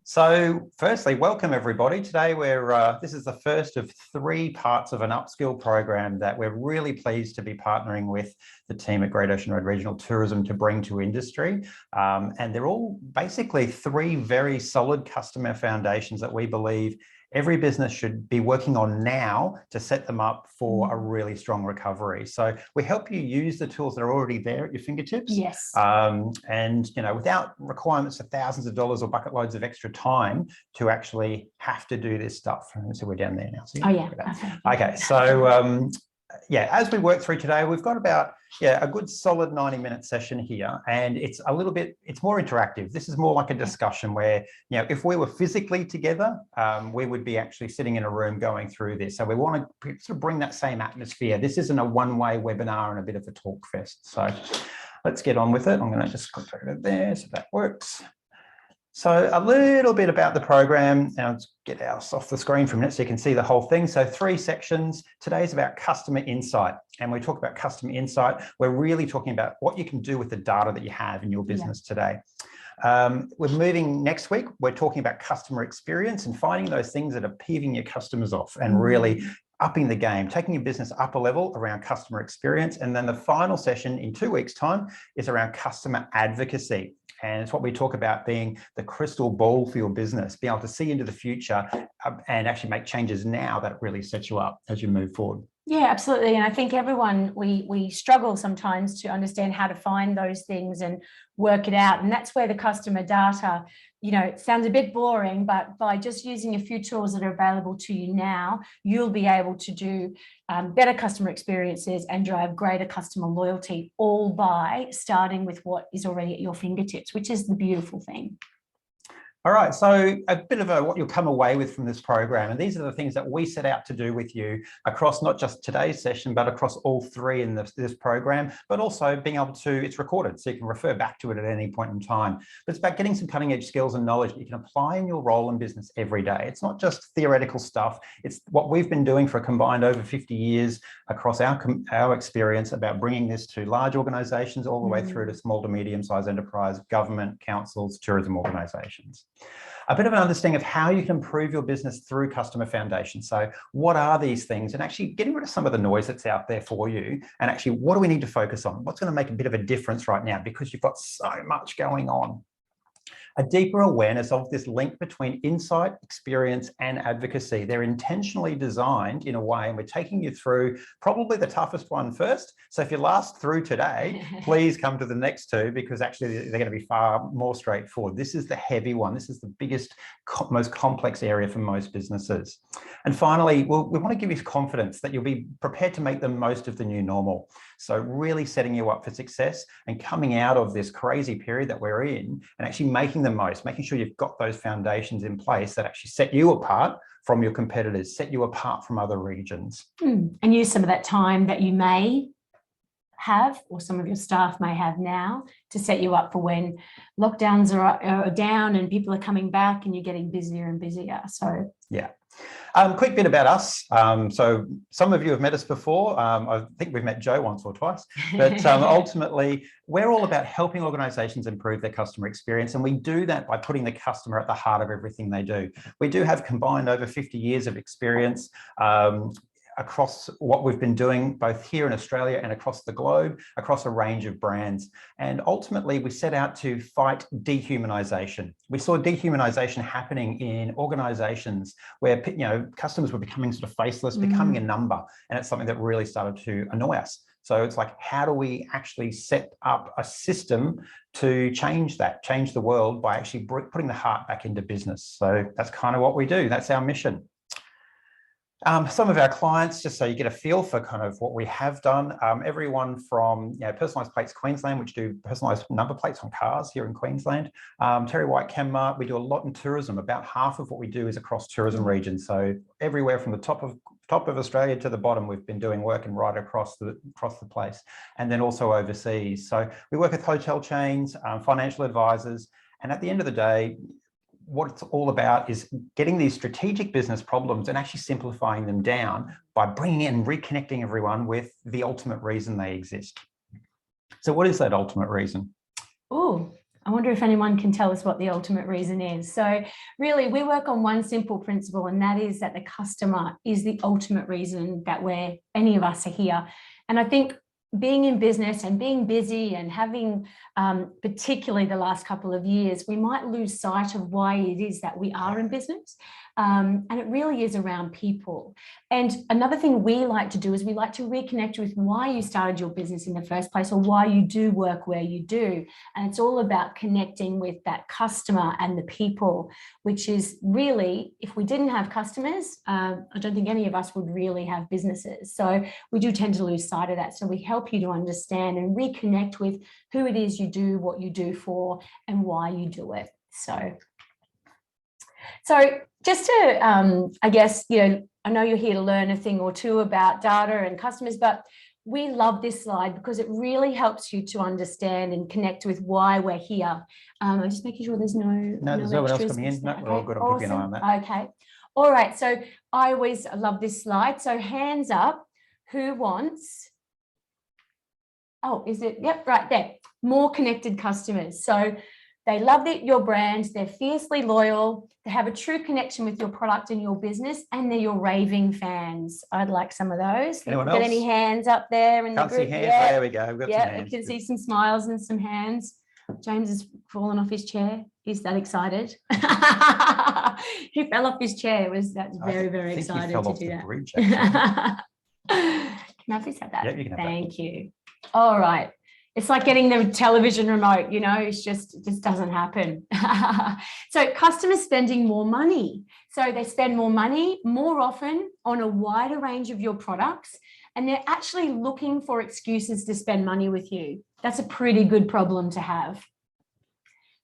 So firstly, welcome everybody. Today this is the first of 3 parts of an upskill program that we're really pleased to be partnering with the team at Great Ocean Road Regional Tourism to bring to industry. And they're all basically 3 very solid customer foundations that we believe every business should be working on now to set them up for a really strong recovery. So we help you use the tools that are already there at your fingertips. Yes. And without requirements of thousands of dollars or bucket loads of extra time to actually have to do this stuff. So we're down there now. So oh yeah. Okay. So yeah, as we work through today, we've got about a good solid 90-minute session here, and it's more interactive. This is more like a discussion where, if we were physically together, we would be actually sitting in a room going through this. So we want to sort of bring that same atmosphere. This isn't a one-way webinar and a bit of a talk fest. So let's get on with it. I'm going to just click over there so that works. So a little bit about the program. Now let's get ours off the screen for a minute so you can see the whole thing. So 3 sections. Today's about customer insight. And we talk about customer insight. We're really talking about what you can do with the data that you have in your business today. We're moving next week. We're talking about customer experience and finding those things that are peeving your customers off and really upping the game, taking your business up a level around customer experience. And then the final session in 2 weeks' time is around customer advocacy. And it's what we talk about being the crystal ball for your business, being able to see into the future and actually make changes now that really sets you up as you move forward. Yeah, absolutely. And I think everyone, we struggle sometimes to understand how to find those things and work it out. And that's where the customer data, it sounds a bit boring, but by just using a few tools that are available to you now, you'll be able to do better customer experiences and drive greater customer loyalty, all by starting with what is already at your fingertips, which is the beautiful thing. All right, so a bit of what you'll come away with from this program, and these are the things that we set out to do with you across not just today's session, but across all 3 in this program, but also being able to, it's recorded, so you can refer back to it at any point in time. But it's about getting some cutting edge skills and knowledge that you can apply in your role in business every day. It's not just theoretical stuff. It's what we've been doing for a combined over 50 years across our experience about bringing this to large organizations all the way through to small to medium-sized enterprise, government, councils, tourism organizations. A bit of an understanding of how you can improve your business through customer foundation. So what are these things, and actually getting rid of some of the noise that's out there for you, and actually what do we need to focus on? What's going to make a bit of a difference right now because you've got so much going on? A deeper awareness of this link between insight, experience, and advocacy. They're intentionally designed in a way, and we're taking you through probably the toughest one first. So if you last through today, please come to the next 2 because actually they're going to be far more straightforward. This is the heavy one. This is the biggest, most complex area for most businesses. And finally, we want to give you confidence that you'll be prepared to make the most of the new normal. So really setting you up for success and coming out of this crazy period that we're in and actually making the most, making sure you've got those foundations in place that actually set you apart from your competitors, set you apart from other regions. And use some of that time that you may have, or some of your staff may have now, to set you up for when lockdowns are down and people are coming back and you're getting busier and busier. So yeah. Quick bit about us. So some of you have met us before. I think we've met Joe once or twice, but ultimately we're all about helping organizations improve their customer experience. And we do that by putting the customer at the heart of everything they do. We do have combined over 50 years of experience across what we've been doing both here in Australia and across the globe, across a range of brands. And ultimately, we set out to fight dehumanization. We saw dehumanization happening in organizations where customers were becoming sort of faceless, becoming a number. And it's something that really started to annoy us. So it's like, how do we actually set up a system to change that, change the world by actually putting the heart back into business? So that's kind of what we do. That's our mission. Some of our clients, just so you get a feel for kind of what we have done, everyone from Personalised Plates Queensland, which do personalised number plates on cars here in Queensland. Terry White Kenmart, we do a lot in tourism. About half of what we do is across tourism regions. So everywhere from the top of Australia to the bottom, we've been doing work and right across the place, and then also overseas. So we work with hotel chains, financial advisors, and at the end of the day, what it's all about is getting these strategic business problems and actually simplifying them down by bringing in and reconnecting everyone with the ultimate reason they exist. So what is that ultimate reason? Oh, I wonder if anyone can tell us what the ultimate reason is. So really, we work on one simple principle, and that is that the customer is the ultimate reason that any of us are here. And I think being in business and being busy and having, particularly the last couple of years, we might lose sight of why it is that we are in business. And it really is around people. And another thing we like to do is we like to reconnect with why you started your business in the first place, or why you do work where you do. And it's all about connecting with that customer and the people, which is really, if we didn't have customers, I don't think any of us would really have businesses. So we do tend to lose sight of that. So we help you to understand and reconnect with who it is you do, what you do for, and why you do it. So just to, I guess, I know you're here to learn a thing or two about data and customers, but we love this slide because it really helps you to understand and connect with why we're here. I'm just making sure there's no there's no one else coming in. No, we're all good. I'll keep an eye on that. Okay. All right. So I always love this slide. So hands up, who wants? Oh, is it? Yep, right there. More connected customers. So they love your brand, they're fiercely loyal, they have a true connection with your product and your business, and they're your raving fans. I'd like some of those. Anyone else? Got any hands up there in the group? Can't see hands. Yeah. There we go. We've got some hands. You can see some smiles and some hands. James has fallen off his chair. He's that excited. He fell off his chair. That's very excited to do that. Bridge, Can I please have that? Yep, you can have Thank you. All right. It's like getting the television remote, it just doesn't happen. So customers spending more money. So they spend more money more often on a wider range of your products, and they're actually looking for excuses to spend money with you. That's a pretty good problem to have.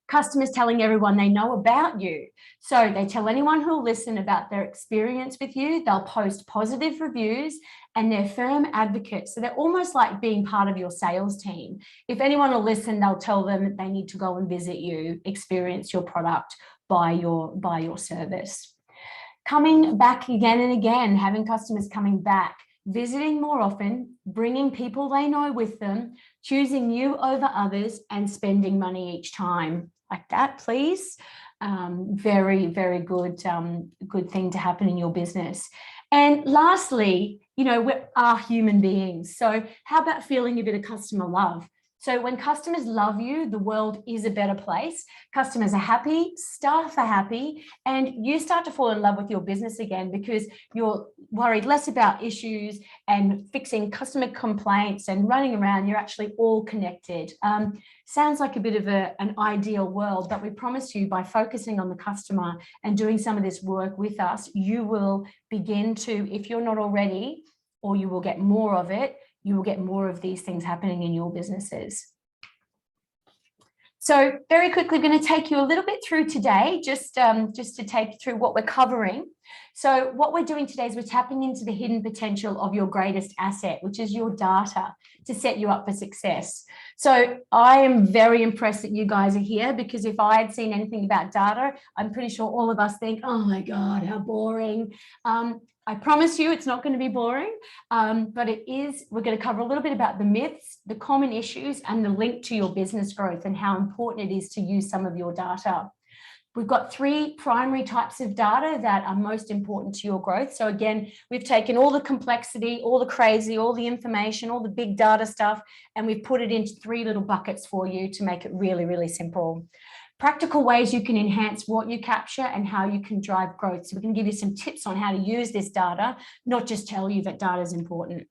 Customers telling everyone they know about you. So they tell anyone who'll listen about their experience with you. They'll post positive reviews, and they're firm advocates. So they're almost like being part of your sales team. If anyone will listen, they'll tell them that they need to go and visit you, experience your product, buy your service. Coming back again and again, having customers coming back, visiting more often, bringing people they know with them, choosing you over others, and spending money each time. Like that, please. Very good thing to happen in your business. And lastly, we are human beings. So how about feeling a bit of customer love? So when customers love you, the world is a better place. Customers are happy, staff are happy, and you start to fall in love with your business again because you're worried less about issues and fixing customer complaints and running around. You're actually all connected. Sounds like a bit of an ideal world, but we promise you, by focusing on the customer and doing some of this work with us, you will begin to, if you're not already, or you will get more of it, you will get more of these things happening in your businesses. So very quickly, I'm going to take you a little bit through today, just to take you through what we're covering. So what we're doing today is we're tapping into the hidden potential of your greatest asset, which is your data, to set you up for success. So I am very impressed that you guys are here, because if I had seen anything about data, I'm pretty sure all of us think, oh my God, how boring. I promise you it's not going to be boring, but it is. We're going to cover a little bit about the myths, the common issues, and the link to your business growth and how important it is to use some of your data. We've got 3 primary types of data that are most important to your growth. So again, we've taken all the complexity, all the crazy, all the information, all the big data stuff, and we've put it into 3 little buckets for you to make it really simple. Practical ways you can enhance what you capture and how you can drive growth. So we can give you some tips on how to use this data, not just tell you that data is important.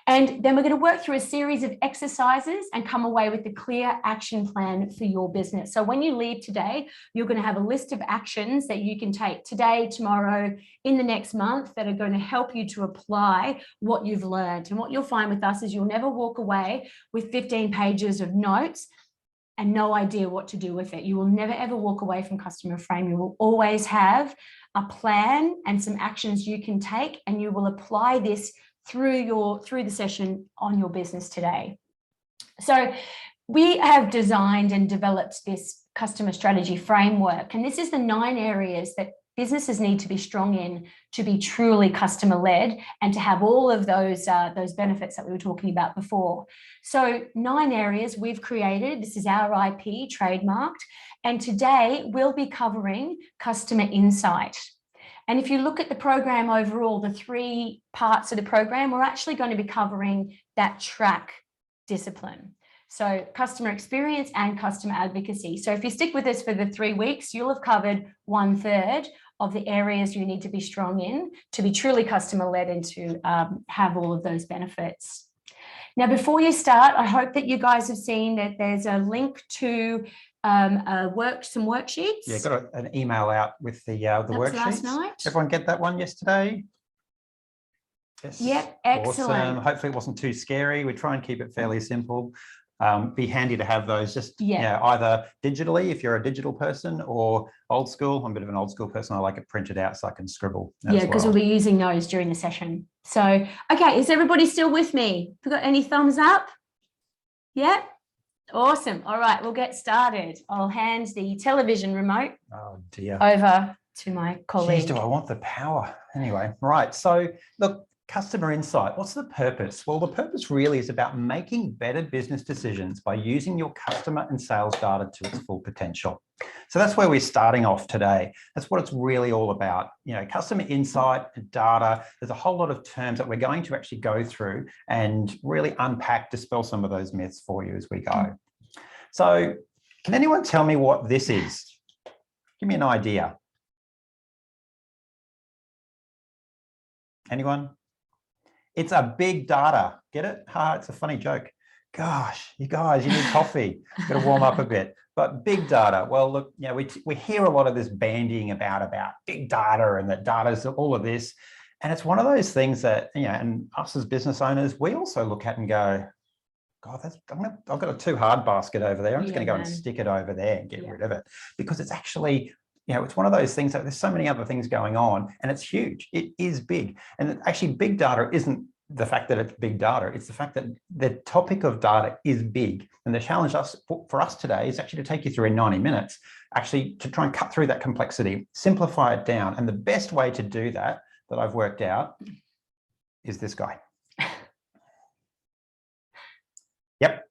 And then we're going to work through a series of exercises and come away with a clear action plan for your business. So when you leave today, you're going to have a list of actions that you can take today, tomorrow, in the next month, that are going to help you to apply what you've learned. And what you'll find with us is you'll never walk away with 15 pages of notes and no idea what to do with it. You will never ever walk away from Customer Frame. You will always have a plan and some actions you can take, and you will apply this through the session on your business today. So we have designed and developed this customer strategy framework. And this is the 9 areas that businesses need to be strong in to be truly customer-led and to have all of those benefits that we were talking about before. So 9 areas we've created. This is our IP, trademarked. And today we'll be covering customer insight. And if you look at the program overall, the 3 parts of the program, we're actually going to be covering that track discipline. So customer experience and customer advocacy. So if you stick with us for the 3 weeks, you'll have covered 1/3 of the areas you need to be strong in to be truly customer-led and to have all of those benefits. Now, before you start, I hope that you guys have seen that there's a link to some worksheets. Yeah, got an email out with the worksheets. Last night. Everyone get that one yesterday? Yes. Yep, excellent. Awesome. Hopefully it wasn't too scary. We try and keep it fairly simple. Be handy to have those just either digitally if you're a digital person or old school. I'm a bit of an old school person. I like it printed out so I can scribble. Yeah, because we'll be using those during the session. So, okay, is everybody still with me? Have you got any thumbs up? Yeah? Awesome. All right, we'll get started. I'll hand the television remote over to my colleague. Jeez, do I want the power? Anyway, right. So, look, customer insight. What's the purpose? Well, the purpose really is about making better business decisions by using your customer and sales data to its full potential. So that's where we're starting off today. That's what it's really all about. You know, customer insight and data. There's a whole lot of terms that we're going to actually go through and really unpack, dispel some of those myths for you as we go. So can anyone tell me what this is? Give me an idea. Anyone? It's a big data. Get it? It's a funny joke. Gosh, you guys, you need coffee. Got to warm up a bit. But big data. Well, look, you know, we hear a lot of this bandying about big data and that data is all of this. And it's one of those things that, you know, and us as business owners, we also look at and go, God, I've got a too hard basket over there. I'm just going to go and stick it over there and get rid of it, because it's actually, you know, it's one of those things that there's so many other things going on and it's huge. It is big. And actually big data isn't the fact that it's big data. It's the fact that the topic of data is big. And the challenge for us today is actually to take you through in 90 minutes, actually to try and cut through that complexity, simplify it down. And the best way to do that I've worked out is this guy. Yep.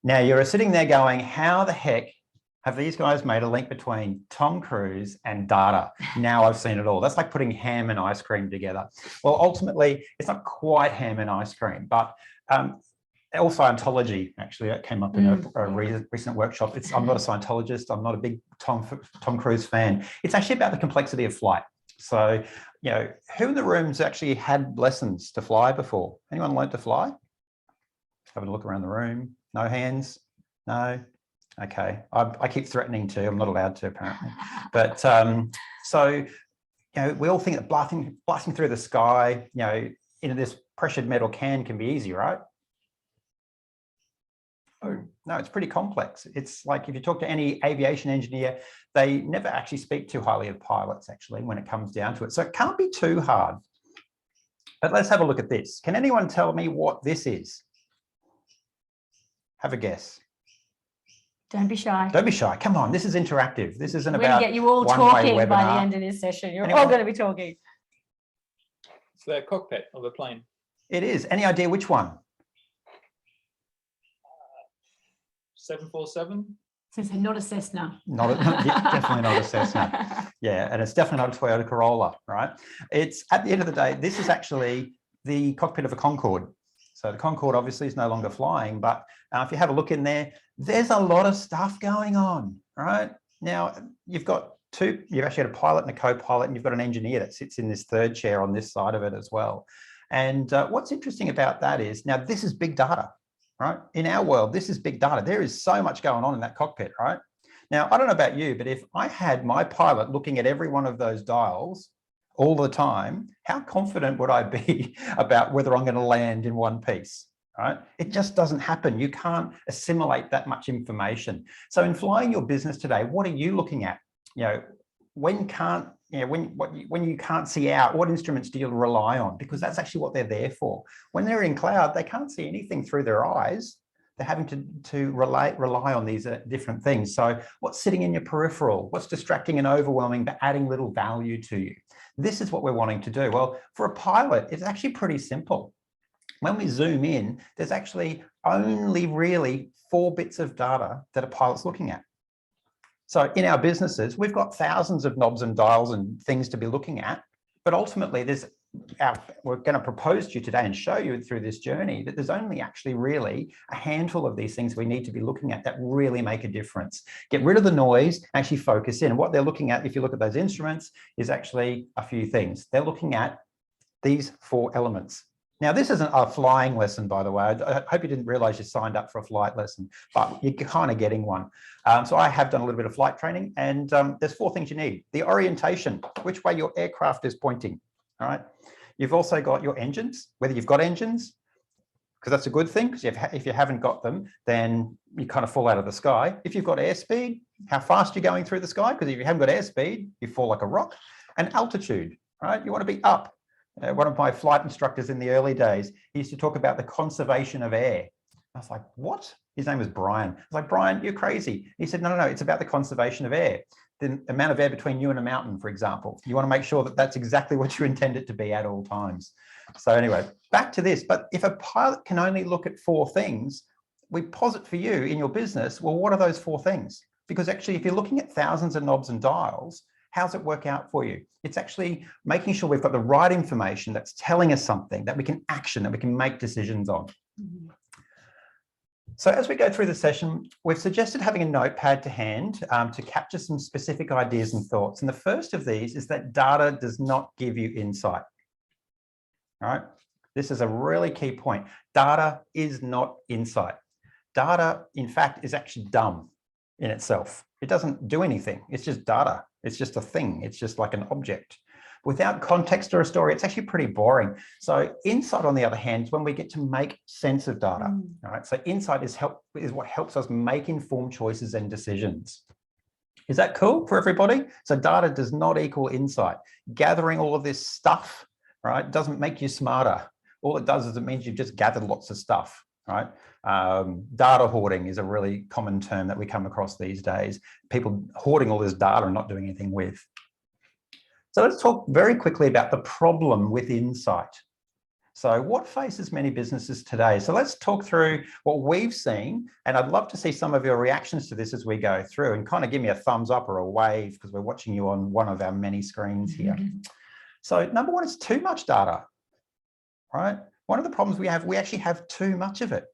Now you're sitting there going, how the heck have these guys made a link between Tom Cruise and data? Now I've seen it all. That's like putting ham and ice cream together. Well, ultimately, it's not quite ham and ice cream, but also Scientology, actually, that came up in a recent workshop. I'm not a Scientologist. I'm not a big Tom Cruise fan. It's actually about the complexity of flight. So, you know, who in the room's actually had lessons to fly before? Anyone learned to fly? Having a look around the room. No hands? No? Okay. I keep threatening to. I'm not allowed to, apparently. But so, you know, we all think that blasting through the sky, you know, into this pressured metal can be easy, right? Oh, no, it's pretty complex. It's like if you talk to any aviation engineer, they never actually speak too highly of pilots, actually, when it comes down to it. So it can't be too hard. But let's have a look at this. Can anyone tell me what this is? Have a guess. Don't be shy. Don't be shy. Come on, this is interactive. This isn't We're about going to get you all talking by the end of this session. You're all going to be talking. It's the cockpit of a plane. It is. Any idea which one? 747? So not a Cessna. Definitely not a Cessna. Yeah, and it's definitely not a Toyota Corolla, right? It's, at the end of the day, this is actually the cockpit of a Concorde. So the Concorde obviously is no longer flying, but if you have a look in there, there's a lot of stuff going on, right? Now, you've actually got a pilot and a co-pilot, and you've got an engineer that sits in this third chair on this side of it as well. And what's interesting about that is, now this is big data, right? In our world, this is big data. There is so much going on in that cockpit, right? Now, I don't know about you, but if I had my pilot looking at every one of those dials all the time, how confident would I be about whether I'm going to land in one piece, right? It just doesn't happen. You can't assimilate that much information. So in flying your business today, what are you looking at? You know, when you can't see out, what instruments do you rely on? Because that's actually what they're there for. When they're in cloud, they can't see anything through their eyes. They're having to rely on these different things. So what's sitting in your peripheral? What's distracting and overwhelming but adding little value to you? This is what we're wanting to do. Well, for a pilot, it's actually pretty simple. When we zoom in, there's actually only really 4 bits of data that a pilot's looking at. So in our businesses, we've got thousands of knobs and dials and things to be looking at, but ultimately we're going to propose to you today and show you through this journey that there's only actually really a handful of these things we need to be looking at that really make a difference. Get rid of the noise, actually focus in. And what they're looking at, if you look at those instruments, is actually a few things. They're looking at these 4 elements. Now, this isn't a flying lesson, by the way. I hope you didn't realize you signed up for a flight lesson, but you're kind of getting one. So I have done a little bit of flight training, and there's 4 things you need. The orientation, which way your aircraft is pointing, all right? You've also got your engines, whether you've got engines, because that's a good thing, because if you haven't got them, then you kind of fall out of the sky. If you've got airspeed, how fast you're going through the sky, because if you haven't got airspeed, you fall like a rock. And altitude, right? You want to be up. One of my flight instructors in the early days, he used to talk about the conservation of air. I was like, what? His name was Brian. I was like, Brian, you're crazy. He said, no, it's about the conservation of air. The amount of air between you and a mountain, for example. You want to make sure that that's exactly what you intend it to be at all times. So anyway, back to this. But if a pilot can only look at 4 things, we posit for you in your business, well, what are those 4 things? Because actually, if you're looking at thousands of knobs and dials, how's it work out for you? It's actually making sure we've got the right information that's telling us something that we can action, that we can make decisions on. Mm-hmm. So as we go through the session, we've suggested having a notepad to hand to capture some specific ideas and thoughts. And the first of these is that data does not give you insight. All right, this is a really key point. Data is not insight. Data, in fact, is actually dumb in itself. It doesn't do anything. It's just data. It's just a thing. It's just like an object. Without context or a story, it's actually pretty boring. So insight, on the other hand, is when we get to make sense of data. All right. So insight is what helps us make informed choices and decisions. Is that cool for everybody? So data does not equal insight. Gathering all of this stuff, right, doesn't make you smarter. All it does is it means you've just gathered lots of stuff. Right? Data hoarding is a really common term that we come across these days. People hoarding all this data and not doing anything with. So let's talk very quickly about the problem with insight. So what faces many businesses today? So let's talk through what we've seen, and I'd love to see some of your reactions to this as we go through, and kind of give me a thumbs up or a wave, because we're watching you on one of our many screens here. So number 1 is too much data, right? One of the problems we actually have too much of it.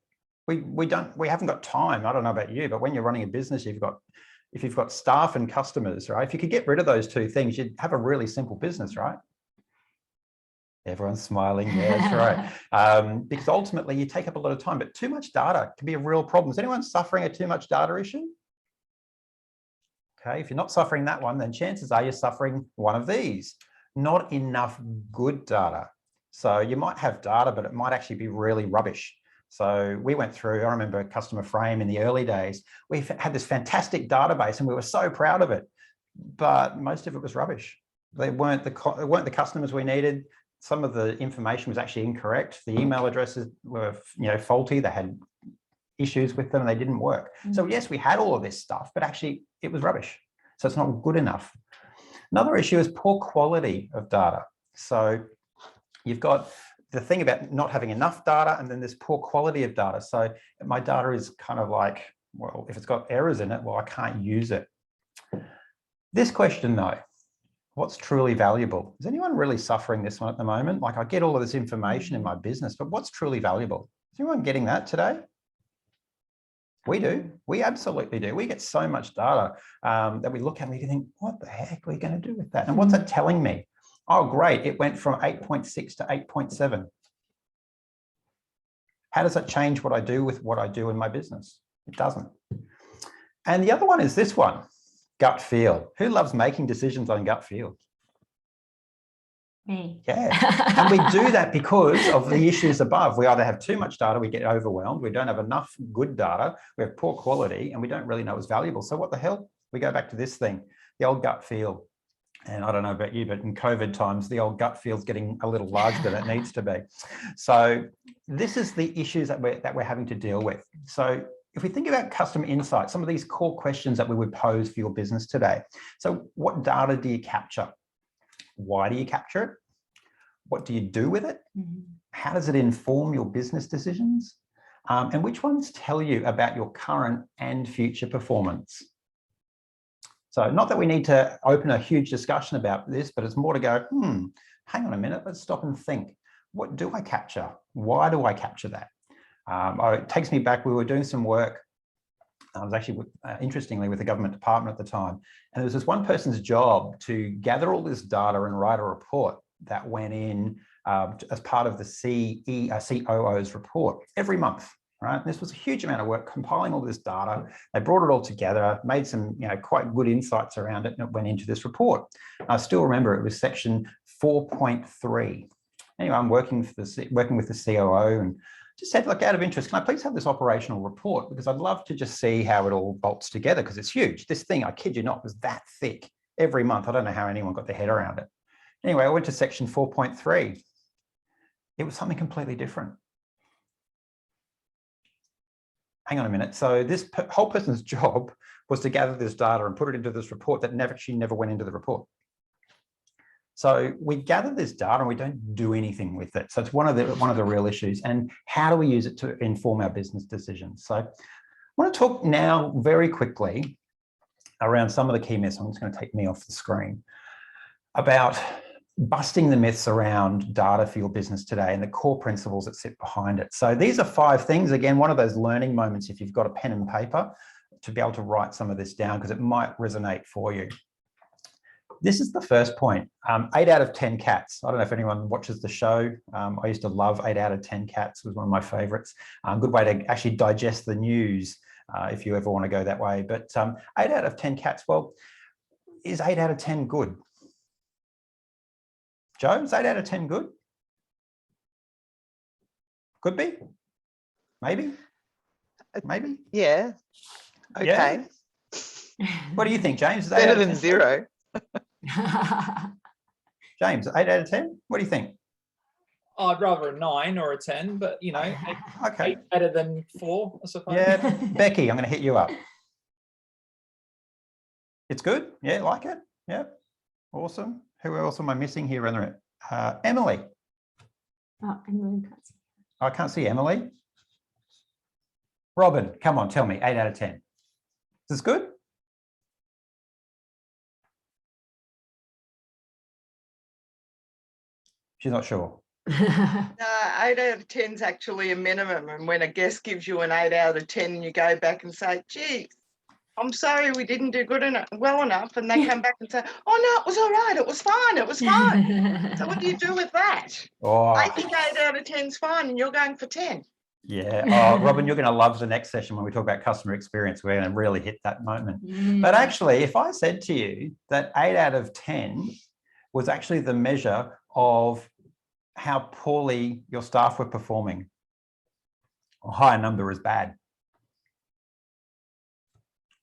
We haven't got time. I don't know about you, but when you're running a business, if you've got staff and customers, right? If you could get rid of those 2 things, you'd have a really simple business, right? Everyone's smiling. Yeah, that's right. Because ultimately you take up a lot of time, but too much data can be a real problem. Is anyone suffering a too much data issue? Okay, if you're not suffering that one, then chances are you're suffering one of these. Not enough good data. So you might have data, but it might actually be really rubbish. So we went through, I remember Customer Frame in the early days, we had this fantastic database and we were so proud of it, but most of it was rubbish. They weren't the customers we needed. Some of the information was actually incorrect. The email addresses were, faulty. They had issues with them and they didn't work. So yes, we had all of this stuff, but actually it was rubbish. So it's not good enough. Another issue is poor quality of data. So you've got the thing about not having enough data, and then this poor quality of data. So my data is kind of like, well, if it's got errors in it, well, I can't use it. This question though, what's truly valuable? Is anyone really suffering this one at the moment? Like, I get all of this information in my business, but what's truly valuable? Is anyone getting that today? We do. We absolutely do. We get so much data that we look at and we think, what the heck are we going to do with that? And what's it telling me? Oh, great. It went from 8.6 to 8.7. How does that change what I do with what I do in my business? It doesn't. And the other one is this one, gut feel. Who loves making decisions on gut feel? Me. Yeah. And we do that because of the issues above. We either have too much data, we get overwhelmed, we don't have enough good data, we have poor quality, and we don't really know what's valuable. So what the hell? We go back to this thing, the old gut feel. And I don't know about you, but in COVID times, the old gut feel's getting a little larger than it needs to be. So this is the issues that we're having to deal with. So if we think about customer insight, some of these core questions that we would pose for your business today. So what data do you capture? Why do you capture it? What do you do with it? How does it inform your business decisions? And which ones tell you about your current and future performance? So not that we need to open a huge discussion about this, but it's more to go, hang on a minute, let's stop and think. What do I capture? Why do I capture that? It takes me back, we were doing some work. I was actually, interestingly, with the government department at the time. And there was this one person's job to gather all this data and write a report that went in as part of the COO's report every month. Right? This was a huge amount of work compiling all this data. They brought it all together, made some quite good insights around it, and it went into this report. I still remember it was section 4.3. Anyway, I'm working with the COO and just said, look, out of interest, can I please have this operational report? Because I'd love to just see how it all bolts together, because it's huge. This thing, I kid you not, was that thick every month. I don't know how anyone got their head around it. Anyway, I went to section 4.3. It was something completely different. Hang on a minute. So this whole person's job was to gather this data and put it into this report that actually never went into the report. So we gather this data and we don't do anything with it. So it's one of the real issues. And how do we use it to inform our business decisions? So I want to talk now very quickly around some of the key myths. I'm just going to take me off the screen about busting the myths around data for your business today and the core principles that sit behind it. So these are 5 things. Again, one of those learning moments, if you've got a pen and paper, to be able to write some of this down because it might resonate for you. This is the first point. 8 out of 10 cats. I don't know if anyone watches the show. I used to love 8 out of 10 cats. It was one of my favorites. Good way to actually digest the news if you ever want to go that way. But 8 out of 10 cats, well, is 8 out of 10 good? Joe, is 8 out of 10 good? Could be. Maybe. Maybe. Yeah. Okay. Yeah. What do you think, James? Is 8 Better out of than 10? 0. James, 8 out of 10? What do you think? I'd rather a 9 or a 10, but Okay. 8 better than 4, I suppose. Yeah, Becky, I'm going to hit you up. It's good. Yeah, like it. Yeah, awesome. Who else am I missing here? Emily. Oh, Emily can't see. I can't see Emily. Robin, come on, tell me, 8 out of 10. Is this good? She's not sure. No, 8 out of 10 is actually a minimum. And when a guest gives you an 8 out of 10, you go back and say, gee, I'm sorry we didn't do well enough. And they come back and say, oh, no, it was all right. It was fine. It was fine. So what do you do with that? Oh, I think 8 out of 10 is fine and you're going for 10. yeah. Oh, Robin, you're going to love the next session when we talk about customer experience. We're going to really hit that moment. But actually, if I said to you that 8 out of 10 was actually the measure of how poorly your staff were performing, a higher number is bad.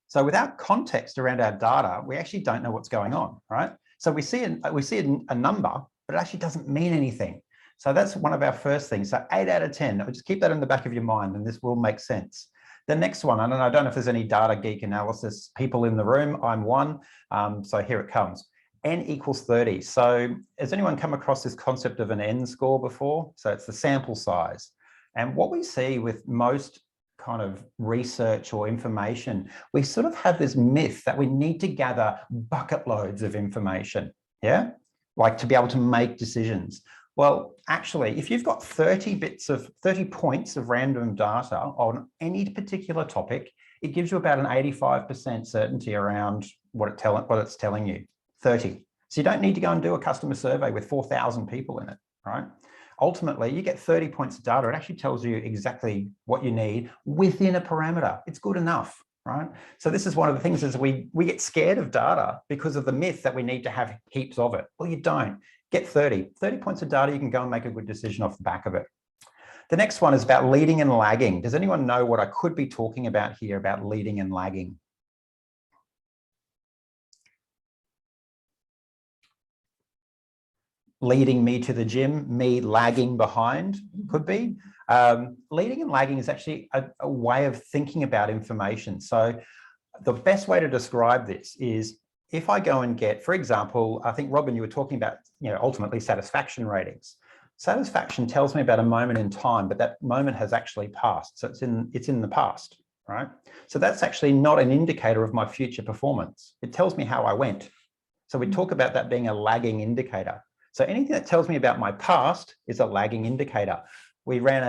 So without context around our data, we actually don't know what's going on, right? So we see a number, but it actually doesn't mean anything. So that's one of our first things. So 8 out of 10, just keep that in the back of your mind and this will make sense. The next one, I don't know if there's any data geek analysis people in the room. I'm one, so here it comes. N equals 30. So has anyone come across this concept of an N score before? So it's the sample size. And what we see with most kind of research or information, we sort of have this myth that we need to gather bucket loads of information, yeah? Like to be able to make decisions. Well, actually, if you've got 30 points of random data on any particular topic, it gives you about an 85% certainty around what it's telling you, 30. So you don't need to go and do a customer survey with 4,000 people in it, right? Ultimately, you get 30 points of data. It actually tells you exactly what you need within a parameter. It's good enough, right? So this is one of the things is we get scared of data because of the myth that we need to have heaps of it. Well, you don't. Get 30 points of data. You can go and make a good decision off the back of it. The next one is about leading and lagging. Does anyone know what I could be talking about here about leading and lagging? leading me to the gym, me lagging behind, could be. Leading and lagging is actually a way of thinking about information. So the best way to describe this is if I go and get, for example, I think, Robin, you were talking about, ultimately satisfaction ratings. Satisfaction tells me about a moment in time, but that moment has actually passed. So it's in the past, right? So that's actually not an indicator of my future performance. It tells me how I went. So we talk about that being a lagging indicator. So anything that tells me about my past is a lagging indicator. We ran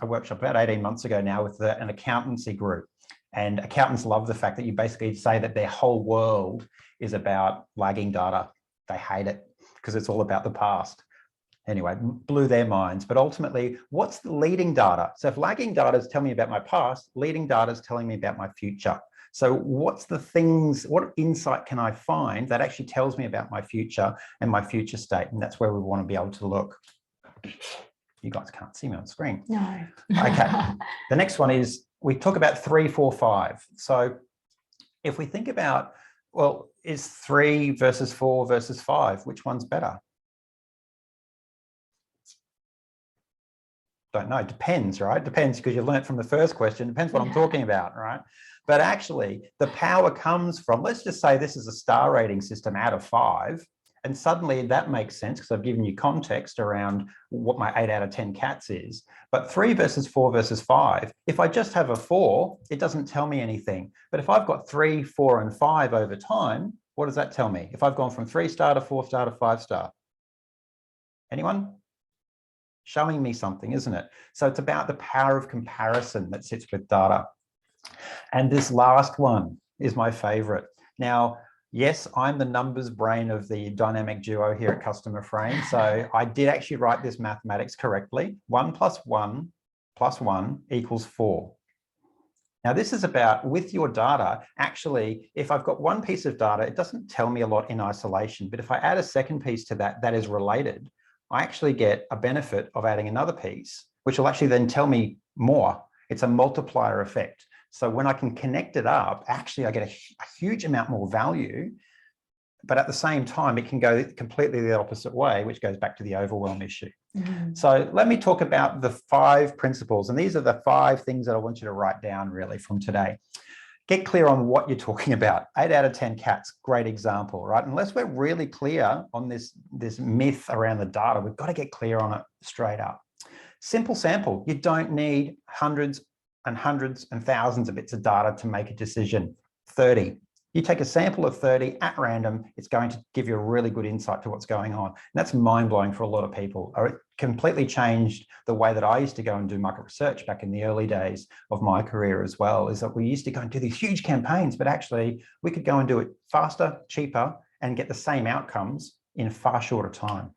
a workshop about 18 months ago now with an accountancy group. And accountants love the fact that you basically say that their whole world is about lagging data. They hate it because it's all about the past. Anyway, blew their minds. But ultimately, what's the leading data? So if lagging data is telling me about my past, leading data is telling me about my future. So what's the things, what insight can I find that actually tells me about my future and my future state? And that's where we want to be able to look. You guys can't see me on screen. No. Okay. The next one is, we talk about 3, 4, 5. So if we think about, well, is 3 versus 4 versus 5, which one's better? Don't know, depends, right? Depends, because you learnt from the first question, depends what I'm talking about, right? But actually the power comes from, let's just say this is a star rating system out of 5. And suddenly that makes sense because I've given you context around what my 8 out of 10 cats is. But 3 versus 4 versus 5, if I just have a 4, it doesn't tell me anything. But if I've got 3, 4, and 5 over time, what does that tell me? If I've gone from 3-star to 4-star to 5-star? Anyone? Showing me something, isn't it? So it's about the power of comparison that sits with data. And this last one is my favorite. Now, yes, I'm the numbers brain of the dynamic duo here at Customer Frame. So I did actually write this mathematics correctly. 1 plus 1 plus 1 equals 4. Now, this is about, with your data, actually, if I've got one piece of data, it doesn't tell me a lot in isolation. But if I add a second piece to that, that is related, I actually get a benefit of adding another piece, which will actually then tell me more. It's a multiplier effect. So when I can connect it up, actually I get a huge amount more value, but at the same time, it can go completely the opposite way, which goes back to the overwhelm issue. So let me talk about the 5 principles. And these are the 5 things that I want you to write down really from today. Get clear on what you're talking about. 8 out of 10 cats, great example, right? Unless we're really clear on this myth around the data, we've got to get clear on it straight up. Simple sample. You don't need hundreds and hundreds and thousands of bits of data to make a decision. 30. You take a sample of 30 at random, it's going to give you a really good insight to what's going on. And that's mind-blowing for a lot of people. It completely changed the way that I used to go and do market research back in the early days of my career as well, is that we used to go and do these huge campaigns, but actually we could go and do it faster, cheaper, and get the same outcomes in a far shorter time.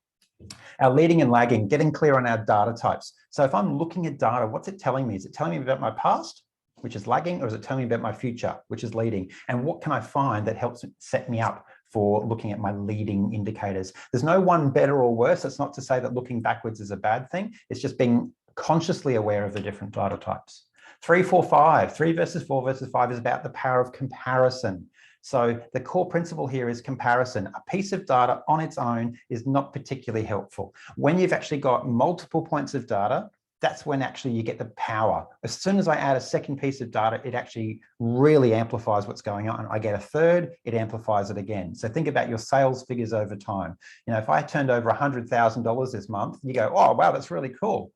Our leading and lagging, getting clear on our data types. So if I'm looking at data, what's it telling me? Is it telling me about my past, which is lagging, or is it telling me about my future, which is leading? And what can I find that helps set me up for looking at my leading indicators? There's no one better or worse. That's not to say that looking backwards is a bad thing. It's just being consciously aware of the different data types. 3, 4, 5, 3 versus 4 versus 5 is about the power of comparison. So the core principle here is comparison. A piece of data on its own is not particularly helpful. When you've actually got multiple points of data, that's when actually you get the power. As soon as I add a second piece of data, it actually really amplifies what's going on. I get a third, it amplifies it again. So think about your sales figures over time. You know, if I turned over $100,000 this month, you go, oh, wow, that's really cool.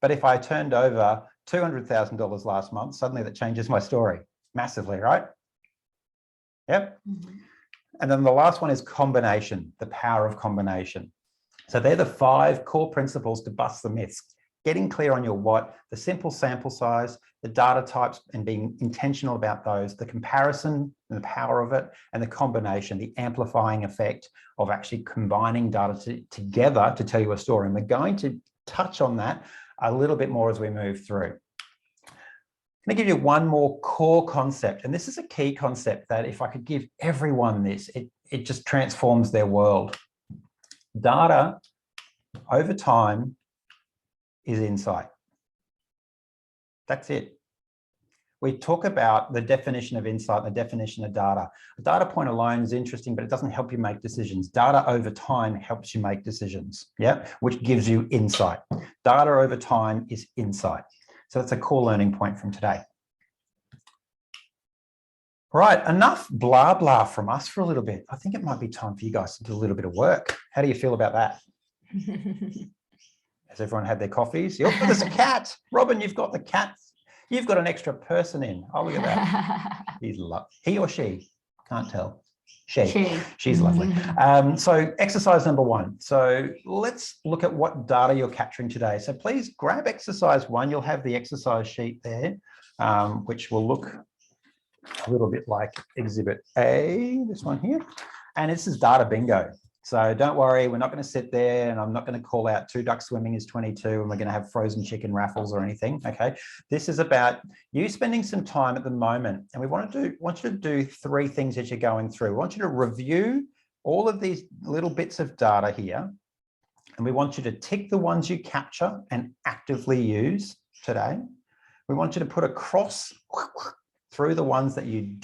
But if I turned over $200,000 last month, suddenly that changes my story massively, right? Yep. And then the last one is combination, the power of combination. So they're the 5 core principles to bust the myths. Getting clear on your what, the simple sample size, the data types, and being intentional about those, the comparison and the power of it, and the combination, the amplifying effect of actually combining data together to tell you a story. And we're going to touch on that a little bit more as we move through. I'm going to give you one more core concept, and this is a key concept that if I could give everyone this, it just transforms their world. Data over time is insight. That's it. we talk about the definition of insight, the definition of data. A data point alone is interesting, but it doesn't help you make decisions. Data over time helps you make decisions, yeah, which gives you insight. Data over time is insight. So that's a core learning point from today. All right, enough blah, blah from us for a little bit. I think it might be time for you guys to do a little bit of work. How do you feel about that? Has everyone had their coffees? Yep, there's a cat. Robin, you've got the cat. You've got an extra person in. Oh, look at that. He or she? Can't tell. She's lovely. So exercise number 1. So let's look at what data you're capturing today. So please grab exercise 1. You'll have the exercise sheet there, which will look a little bit like exhibit A, this one here. And this is data bingo. So don't worry, we're not going to sit there and I'm not going to call out 2 ducks swimming is 22 and we're going to have frozen chicken raffles or anything. Okay. This is about you spending some time at the moment. And we want you to do 3 things as you're going through. We want you to review all of these little bits of data here. And we want you to tick the ones you capture and actively use today. We want you to put a cross through the ones that you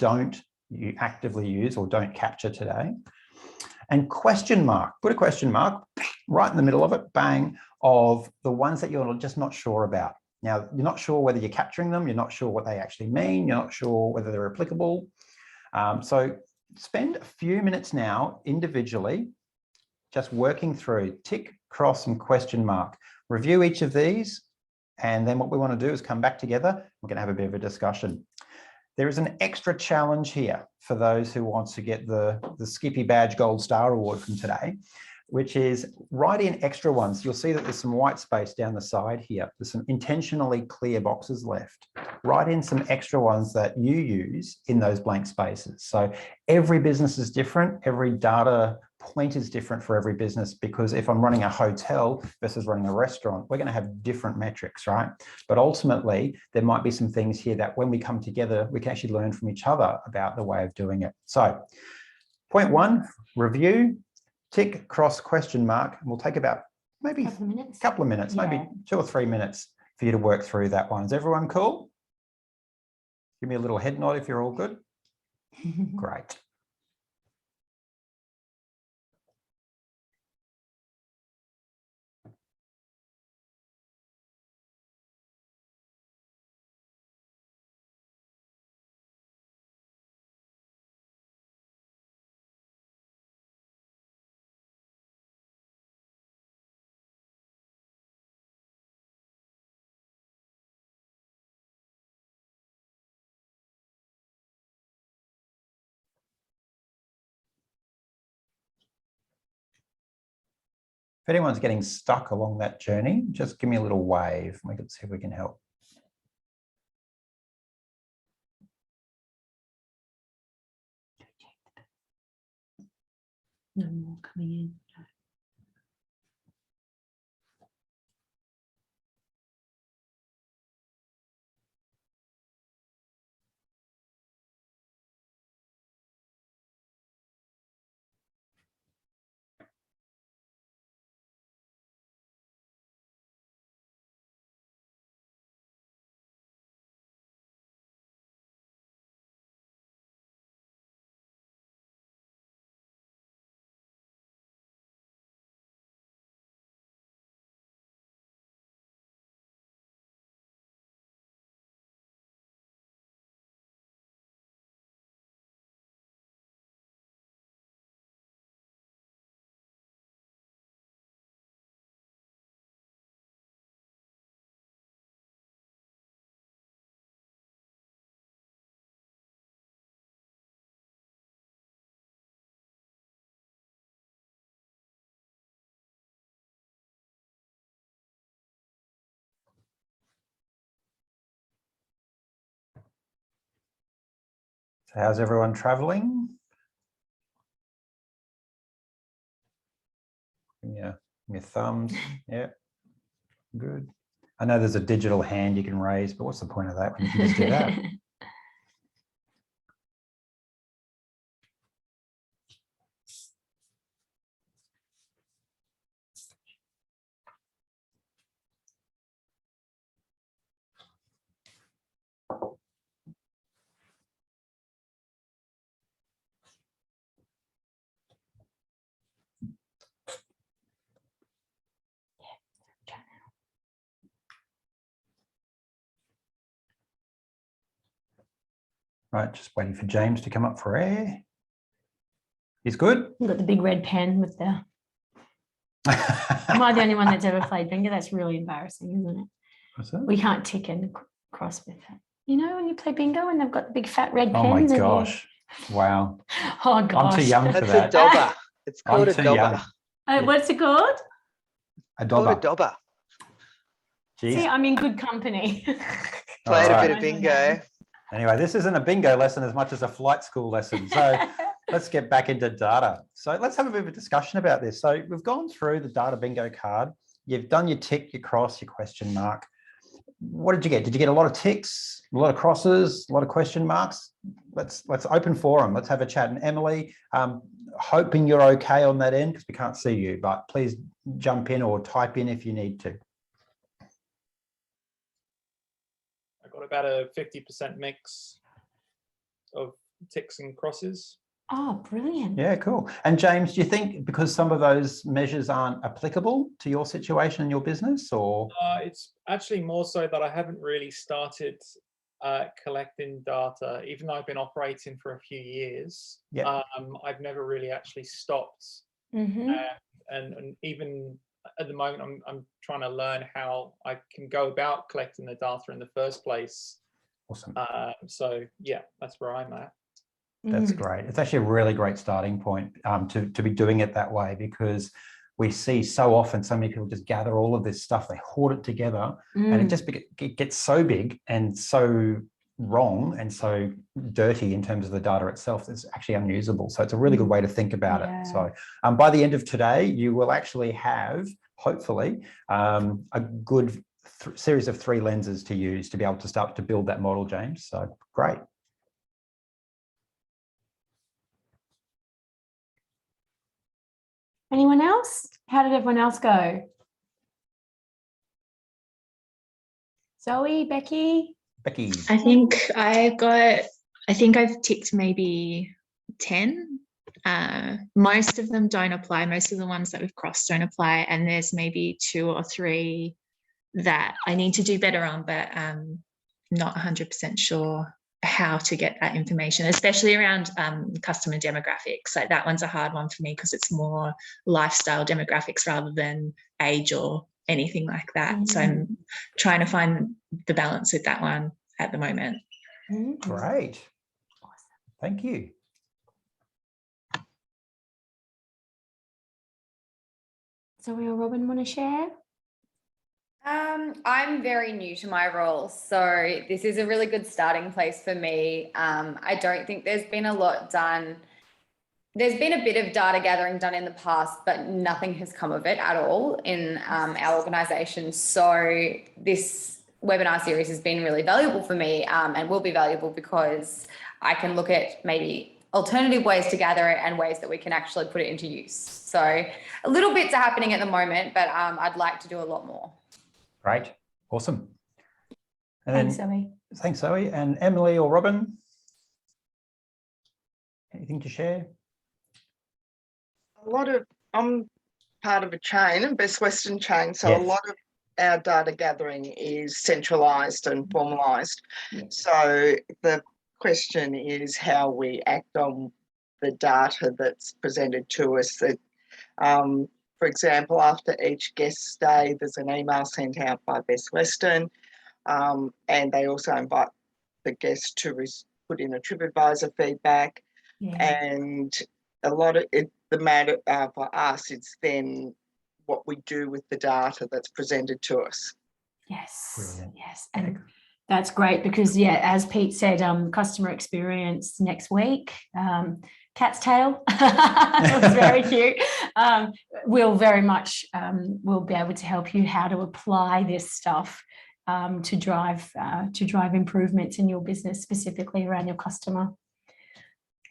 actively use or don't capture today. And question mark, put a question mark right in the middle of it, bang, of the ones that you're just not sure about. Now, you're not sure whether you're capturing them, you're not sure what they actually mean, you're not sure whether they're applicable. So spend a few minutes now individually just working through tick, cross, and question mark. Review each of these, and then what we want to do is come back together. We're going to have a bit of a discussion. There is an extra challenge here for those who want to get the Skippy Badge Gold Star Award from today, which is write in extra ones. You'll see that there's some white space down the side here. There's some intentionally clear boxes left. Write in some extra ones that you use in those blank spaces. So every business is different. Every data point is different for every business, because if I'm running a hotel versus running a restaurant, we're going to have different metrics, right? But ultimately, there might be some things here that when we come together, we can actually learn from each other about the way of doing it. So point 1, review, tick, cross, question mark, and we'll take about maybe a couple of minutes, maybe 2 or 3 minutes for you to work through that one. Is everyone cool? Give me a little head nod if you're all good. Great. If anyone's getting stuck along that journey, just give me a little wave and we can see if we can help. No more coming in. So how's everyone traveling? Yeah, your thumbs. Yeah, good. I know there's a digital hand you can raise, but what's the point of that when you can just do that? Right, just waiting for James to come up for air. He's good. You've got the big red pen with the. Am I the only one that's ever played bingo? That's really embarrassing, isn't it? What's that? We can't tick and cross with it. You know, when you play bingo and they've got the big fat red Oh my pens. gosh. Wow. Oh gosh. I'm too young for That's that. a dobber. It's I'm called a too dobber. young. What's it called? A Called a dobber. dobber. Jeez. See, I'm in good company. Played a Alright. bit of bingo. Anyway, this isn't a bingo lesson as much as a flight school lesson. So let's get back into data. So let's have a bit of a discussion about this. So we've gone through the data bingo card. You've done your tick, your cross, your question mark. What did you get? Did you get a lot of ticks, a lot of crosses, a lot of question marks? Let's open forum. Let's have a chat. And Emily, hoping you're okay on that end because we can't see you, but please jump in or type in if you need to. I got about a 50% mix of ticks and crosses. Oh, brilliant. Yeah, cool. And James, do you think because some of those measures aren't applicable to your situation and your business, or? It's actually more so that I haven't really started collecting data, even though I've been operating for a few years. Yeah. I've never really actually stopped. Mm-hmm. And even at the moment, I'm trying to learn how I can go about collecting the data in the first place. Awesome. So yeah, that's where I'm at. That's great. It's actually a really great starting point to be doing it that way, because we see so often so many people just gather all of this stuff, they hoard it together, and it just it gets so big and so wrong and so dirty in terms of the data itself. It's actually unusable. So it's a really good way to think about it. So by the end of today, you will actually have, hopefully, a good series of 3 lenses to use to be able to start to build that model, James. So great. Anyone else? How did everyone else go? Zoe, Becky? Becky. I think I've ticked maybe 10. Most of them don't apply. Most of the ones that we've crossed don't apply. And there's maybe 2 or 3 that I need to do better on, but not 100% sure how to get that information, especially around customer demographics. Like that one's a hard one for me because it's more lifestyle demographics rather than age or anything like that. So I'm trying to find the balance with that one at the moment. Great. Thank you. Zoe or Robin want to share? I'm very new to my role, so this is a really good starting place for me. I don't think there's been a lot done. There's been a bit of data gathering done in the past, but nothing has come of it at all in our organisation. So this webinar series has been really valuable for me and will be valuable because I can look at maybe alternative ways to gather it and ways that we can actually put it into use. So little bits are happening at the moment, but I'd like to do a lot more. Great. Awesome. And Thanks, then, Zoe. thanks, Zoe. And Emily or Robin, anything to share? I'm part of a chain, a Best Western chain, so Yes. a lot of our data gathering is centralised and formalised. So the question is how we act on the data that's presented to us. That, for example, after each guest stay, there's an email sent out by Best Western, and they also invite the guest to put in a TripAdvisor feedback. And a lot of it, the matter for us, it's then what we do with the data that's presented to us. Yes. Brilliant. Yes. And that's great because, as Pete said, customer experience next week. Cat's tail. It was very cute. We'll very much we'll be able to help you how to apply this stuff to drive improvements in your business, specifically around your customer.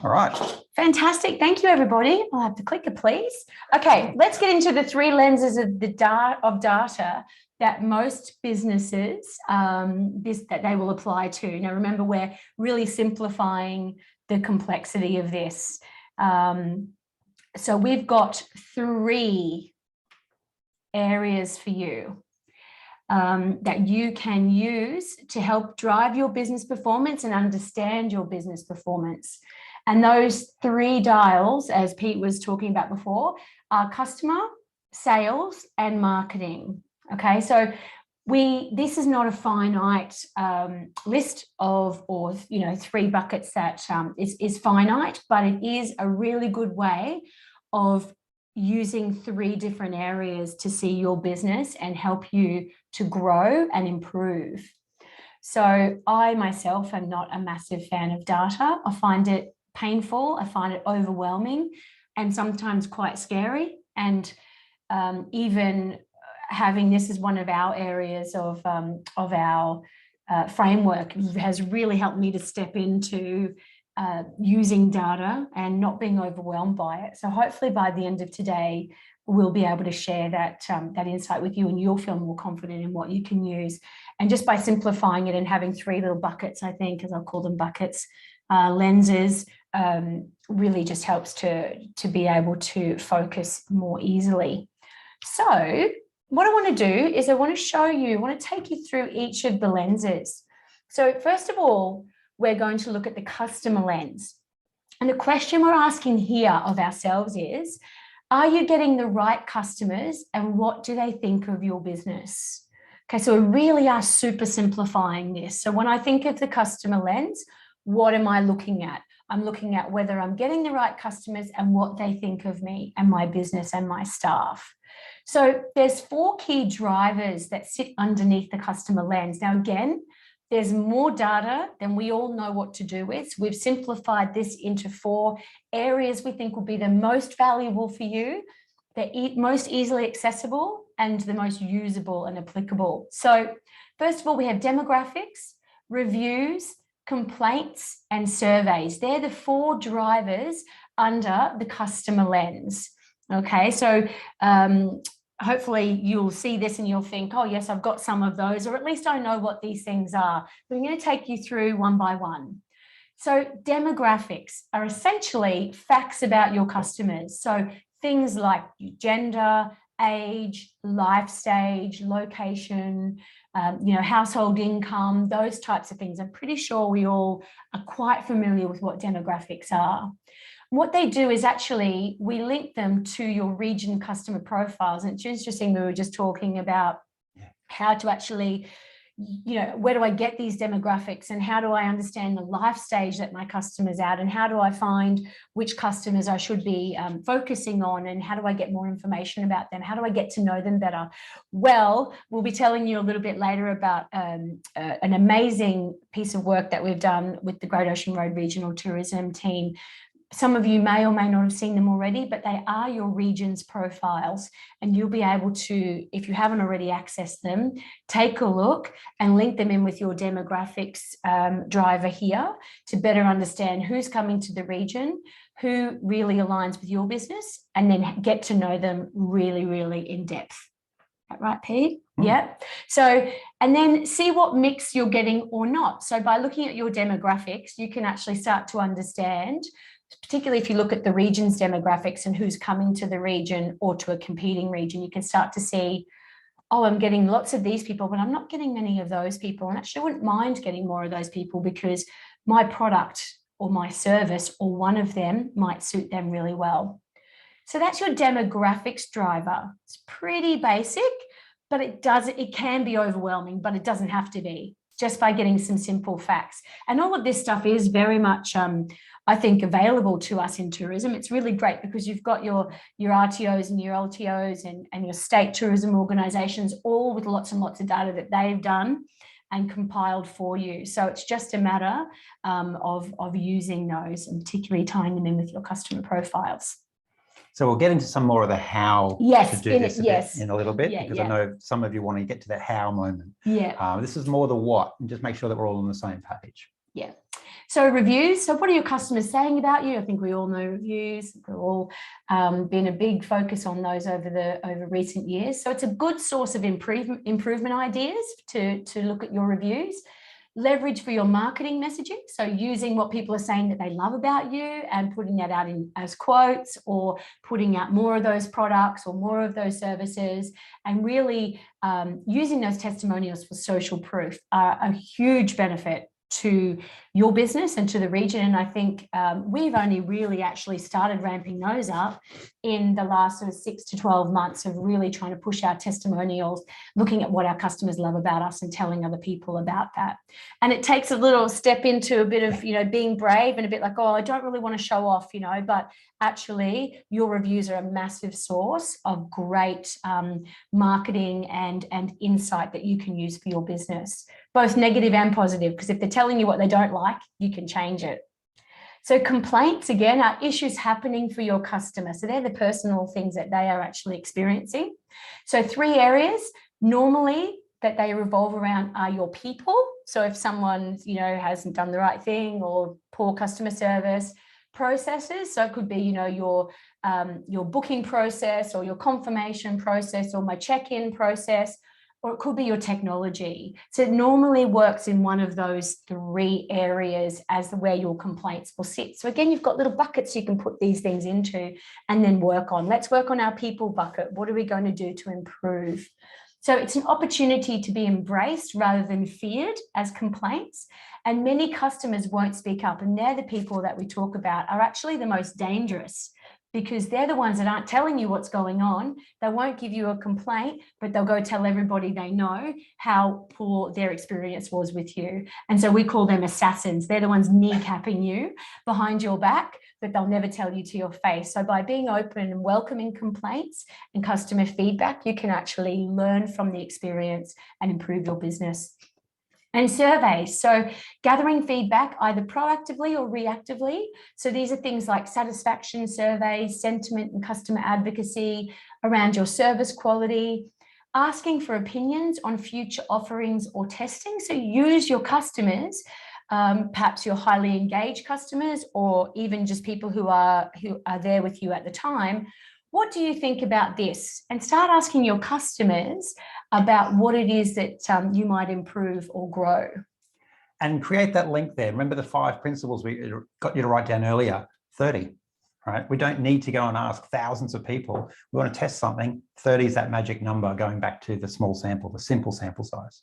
All right. Fantastic. Thank you, everybody. I'll have the clicker, please. Okay, let's get into the 3 lenses of the data that most businesses that they will apply to. Now, remember, we're really simplifying the complexity of this. So we've got 3 areas for you. that you can use to help drive your business performance and understand your business performance. And those 3 dials, as Pete was talking about before, are customer, sales, and marketing. Okay, so this is not a finite list of, or 3 buckets that is finite, but it is a really good way of using 3 different areas to see your business and help you to grow and improve. So I myself am not a massive fan of data. I find it painful, I find it overwhelming, and sometimes quite scary. And even having this as one of our areas of our framework has really helped me to step into using data and not being overwhelmed by it. So hopefully by the end of today, we'll be able to share that insight with you, and you'll feel more confident in what you can use. And just by simplifying it and having 3 little buckets, I think, as I'll call them buckets, lenses, really just helps to be able to focus more easily. So what I want to do is I want to take you through each of the lenses. So first of all, we're going to look at the customer lens. And the question we're asking here of ourselves is, are you getting the right customers, and what do they think of your business? Okay, so we really are super simplifying this. So when I think of the customer lens, what am I looking at? I'm looking at whether I'm getting the right customers and what they think of me and my business and my staff. So there's 4 key drivers that sit underneath the customer lens. Now, again, there's more data than we all know what to do with. We've simplified this into 4 areas we think will be the most valuable for you, the most easily accessible, and the most usable and applicable. So first of all, we have demographics, reviews, complaints, and surveys. They're the 4 drivers under the customer lens. Okay, so hopefully you'll see this and you'll think, oh yes, I've got some of those, or at least I know what these things are. But I'm going to take you through one by one. So demographics are essentially facts about your customers. So things like gender, age, life stage, location, household income, those types of things. I'm pretty sure we all are quite familiar with what demographics are. What they do is actually we link them to your region customer profiles. And it's interesting, we were just talking about how to actually, where do I get these demographics, and how do I understand the life stage that my customer's at, and how do I find which customers I should be focusing on, and how do I get more information about them? How do I get to know them better? Well, we'll be telling you a little bit later about an amazing piece of work that we've done with the Great Ocean Road Regional Tourism team. Some of you may or may not have seen them already, but they are your region's profiles, and you'll be able to, if you haven't already accessed them, take a look and link them in with your demographics driver here to better understand who's coming to the region, who really aligns with your business, and then get to know them really, really in depth. Right, Pete? Yeah. So, and then see what mix you're getting or not. So by looking at your demographics, you can actually start to understand, particularly if you look at the region's demographics and who's coming to the region or to a competing region, you can start to see, oh, I'm getting lots of these people, but I'm not getting many of those people. And actually I wouldn't mind getting more of those people because my product or my service or one of them might suit them really well. So that's your demographics driver. It's pretty basic, but it can be overwhelming, but it doesn't have to be, just by getting some simple facts. And all of this stuff is very much, I think, available to us in tourism. It's really great because you've got your RTOs and your LTOs and your state tourism organisations, all with lots and lots of data that they've done and compiled for you. So it's just a matter of using those and particularly tying them in with your customer profiles. So we'll get into some more of the how to do this in a little bit, because I know some of you want to get to that how moment. Yeah. This is more the what, and just make sure that we're all on the same page. Yeah. So reviews. So what are your customers saying about you? I think we all know reviews. We've all been a big focus on those over recent years. So it's a good source of improvement ideas to look at your reviews. Leverage for your marketing messaging. So using what people are saying that they love about you and putting that out in as quotes, or putting out more of those products or more of those services, and really using those testimonials for social proof are a huge benefit to your business and to the region. And I think we've only really actually started ramping those up in the last sort of 6 to 12 months of really trying to push our testimonials, looking at what our customers love about us and telling other people about that. And it takes a little step into a bit of, you know, being brave and a bit like, oh, I don't really want to show off, you know, but actually your reviews are a massive source of great marketing and insight that you can use for your business, both negative and positive, because if they're telling you what they don't like, you can change it. So complaints, again, are issues happening for your customer. So they're the personal things that they are actually experiencing. So 3 areas normally that they revolve around are your people. So if someone, you know, hasn't done the right thing, or poor customer service, processes. So it could be, you know, your booking process, or your confirmation process, or my check-in process, or it could be your technology. So it normally works in one of those 3 areas as where your complaints will sit. So again, you've got little buckets you can put these things into and then work on. Let's work on our people bucket. What are we going to do to improve? So it's an opportunity to be embraced rather than feared as complaints. And many customers won't speak up, and they're the people that we talk about are actually the most dangerous, because they're the ones that aren't telling you what's going on. They won't give you a complaint, but they'll go tell everybody they know how poor their experience was with you. And so we call them assassins. They're the ones kneecapping you behind your back, but they'll never tell you to your face. So by being open and welcoming complaints and customer feedback, you can actually learn from the experience and improve your business. And surveys, so gathering feedback either proactively or reactively. So these are things like satisfaction surveys, sentiment and customer advocacy around your service quality, asking for opinions on future offerings or testing. So use your customers, perhaps your highly engaged customers, or even just people who are there with you at the time. What do you think about this? And start asking your customers about what it is that you might improve or grow. And create that link there. Remember the 5 principles we got you to write down earlier, 30, right? We don't need to go and ask thousands of people. We want to test something. 30 is that magic number, going back to the small sample, the simple sample size.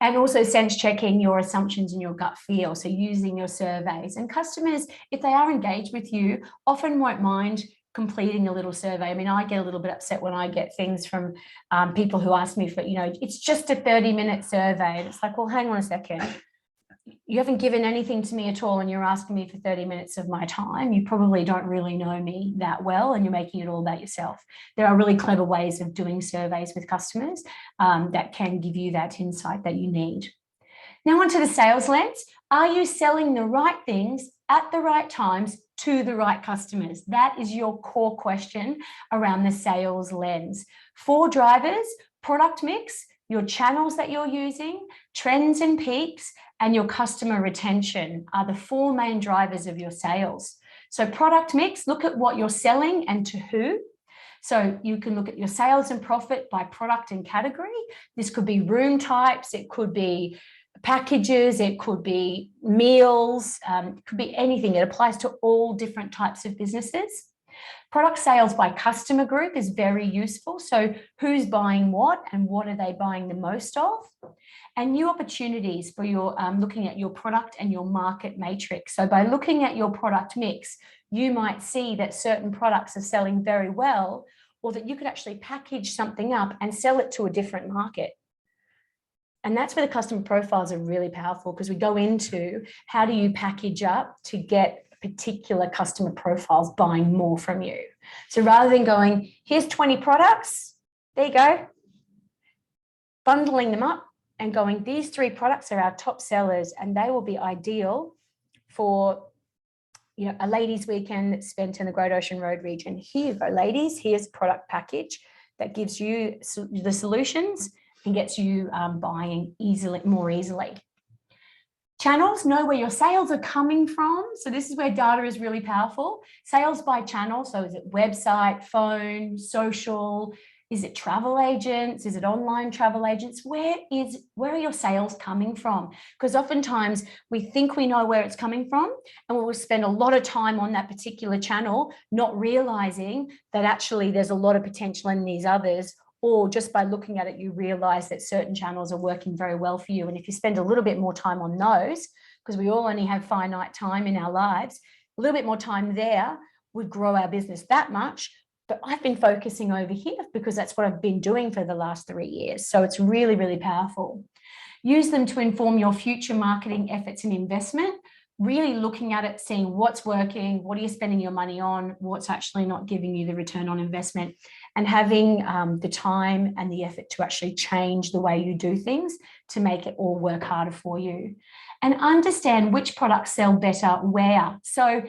And also sense checking your assumptions and your gut feel. So using your surveys. And customers, if they are engaged with you, often won't mind completing a little survey. I mean, I get a little bit upset when I get things from people who ask me for, you know, it's just a 30-minute survey. And it's like, well, hang on a second. You haven't given anything to me at all, and you're asking me for 30 minutes of my time. You probably don't really know me that well, and you're making it all about yourself. There are really clever ways of doing surveys with customers that can give you that insight that you need. Now onto the sales lens. Are you selling the right things at the right times to the right customers? That is your core question around the sales lens. 4 drivers: product mix, your channels that you're using, trends and peaks, and your customer retention are the 4 main drivers of your sales. So product mix, look at what you're selling and to who. So you can look at your sales and profit by product and category. This could be room types, it could be packages, it could be meals, it could be anything. It applies to all different types of businesses. Product sales by customer group is very useful. So who's buying what and what are they buying the most of? And new opportunities for your looking at your product and your market matrix. So by looking at your product mix, you might see that certain products are selling very well, or that you could actually package something up and sell it to a different market. And that's where the customer profiles are really powerful, because we go into how do you package up to get particular customer profiles buying more from you. So rather than going, here's 20 products, there you go, bundling them up and going, these 3 products are our top sellers and they will be ideal for, you know, a ladies' weekend that's spent in the Great Ocean Road region. Here you go, ladies, here's a product package that gives you the solutions and gets you buying more easily. Channels, know where your sales are coming from. So this is where data is really powerful. Sales by channel. So is it website, phone, social? Is it travel agents? Is it online travel agents? Where are your sales coming from? Because oftentimes we think we know where it's coming from, and we'll spend a lot of time on that particular channel, not realizing that actually there's a lot of potential in these others, or just by looking at it, you realize that certain channels are working very well for you. And if you spend a little bit more time on those, because we all only have finite time in our lives, a little bit more time there would grow our business that much. But I've been focusing over here because that's what I've been doing for the last 3 years. So it's really, really powerful. Use them to inform your future marketing efforts and investment, really looking at it, seeing what's working, what are you spending your money on, what's actually not giving you the return on investment, and having the time and the effort to actually change the way you do things to make it all work harder for you. And understand which products sell better where. So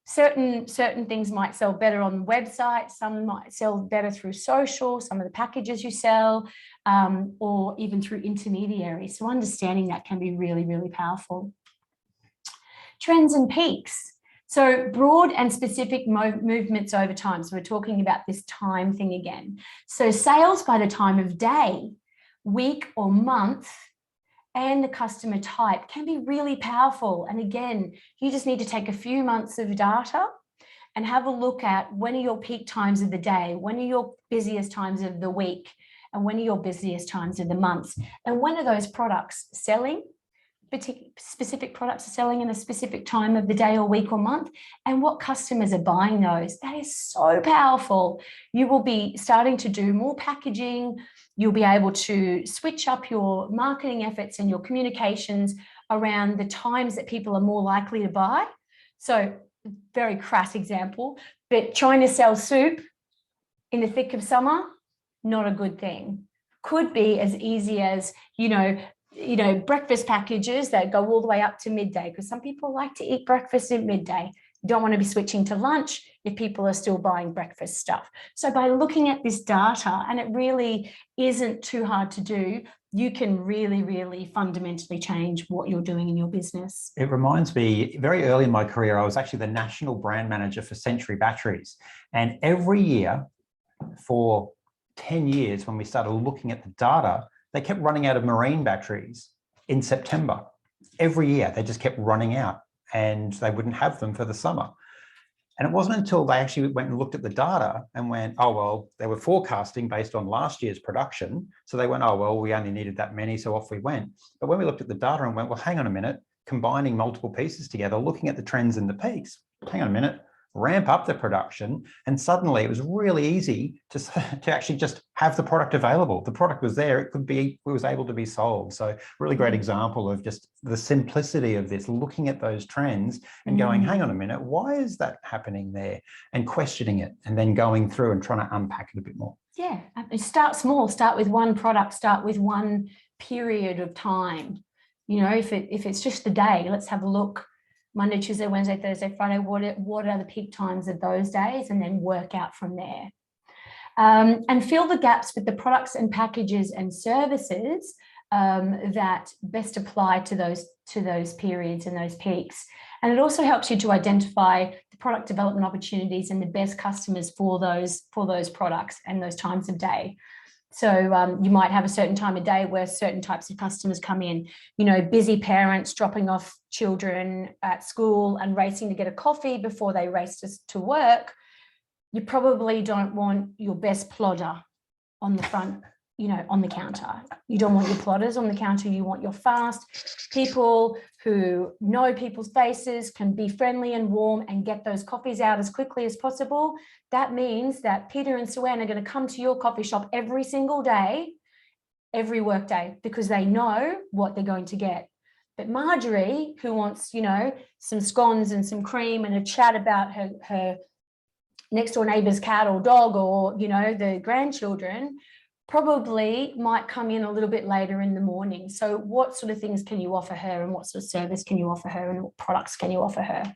certain things might sell better on the website, some might sell better through social, some of the packages you sell, or even through intermediaries. So understanding that can be really, really powerful. Trends and peaks. So broad and specific movements over time. So we're talking about this time thing again. So sales by the time of day, week or month, and the customer type can be really powerful. And again, you just need to take a few months of data and have a look at when are your peak times of the day, when are your busiest times of the week, and when are your busiest times of the months, and when are those products selling, specific products are selling in a specific time of the day or week or month, and what customers are buying those. That is so powerful. You will be starting to do more packaging. You'll be able to switch up your marketing efforts and your communications around the times that people are more likely to buy. So very crass example, but trying to sell soup in the thick of summer, not a good thing. Could be as easy as, breakfast packages that go all the way up to midday, because some people like to eat breakfast at midday. You don't want to be switching to lunch if people are still buying breakfast stuff. So by looking at this data, and it really isn't too hard to do, you can really, really fundamentally change what you're doing in your business. It reminds me, very early in my career, I was actually the national brand manager for Century Batteries. And every year for 10 years, when we started looking at the data, they kept running out of marine batteries in September. Every year, they just kept running out, and they wouldn't have them for the summer. And it wasn't until they actually went and looked at the data and went, oh, well, they were forecasting based on last year's production. So they went, oh, well, we only needed that many, so off we went. But when we looked at the data and went, well, hang on a minute, combining multiple pieces together, looking at the trends and the peaks, hang on a minute, ramp up the production, and suddenly it was really easy to actually just have the product available. The product was there, it was able to be sold. So really great example of just the simplicity of this, looking at those trends and going, hang on a minute, why is that happening there? And questioning it, and then going through and trying to unpack it a bit more. Yeah, start small, start with one product, start with one period of time. If it's just the day, let's have a look. Monday, Tuesday, Wednesday, Thursday, Friday, what are the peak times of those days, and then work out from there. And fill the gaps with the products and packages and services that best apply to those periods and those peaks. And it also helps you to identify the product development opportunities and the best customers for those products and those times of day. So you might have a certain time of day where certain types of customers come in, busy parents dropping off children at school and racing to get a coffee before they race to work. You probably don't want your best plodder on the front, on the counter. You don't want your plodders on the counter. You want your fast people who know people's faces, can be friendly and warm and get those coffees out as quickly as possible. That means that Peter and Sueanne are going to come to your coffee shop every single day, every work day, because they know what they're going to get. But Marjorie, who wants, some scones and some cream and a chat about her next door neighbor's cat or dog or, the grandchildren, probably might come in a little bit later in the morning. So what sort of things can you offer her, and what sort of service can you offer her, and what products can you offer her?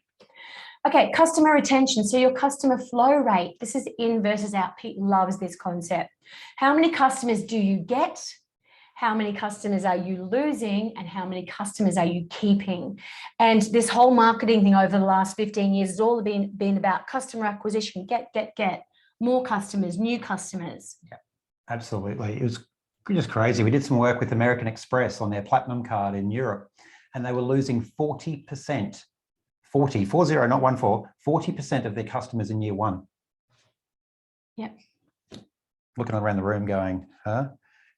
Okay, customer retention. So your customer flow rate, this is in versus out. Pete loves this concept. How many customers do you get? How many customers are you losing, and how many customers are you keeping? And this whole marketing thing over the last 15 years has all been about customer acquisition, get more customers, new customers. Yeah. Absolutely. It was just crazy. We did some work with American Express on their platinum card in Europe, and they were losing 40%, 40, not 14, 40% of their customers in year one. Yep. Looking around the room going, huh?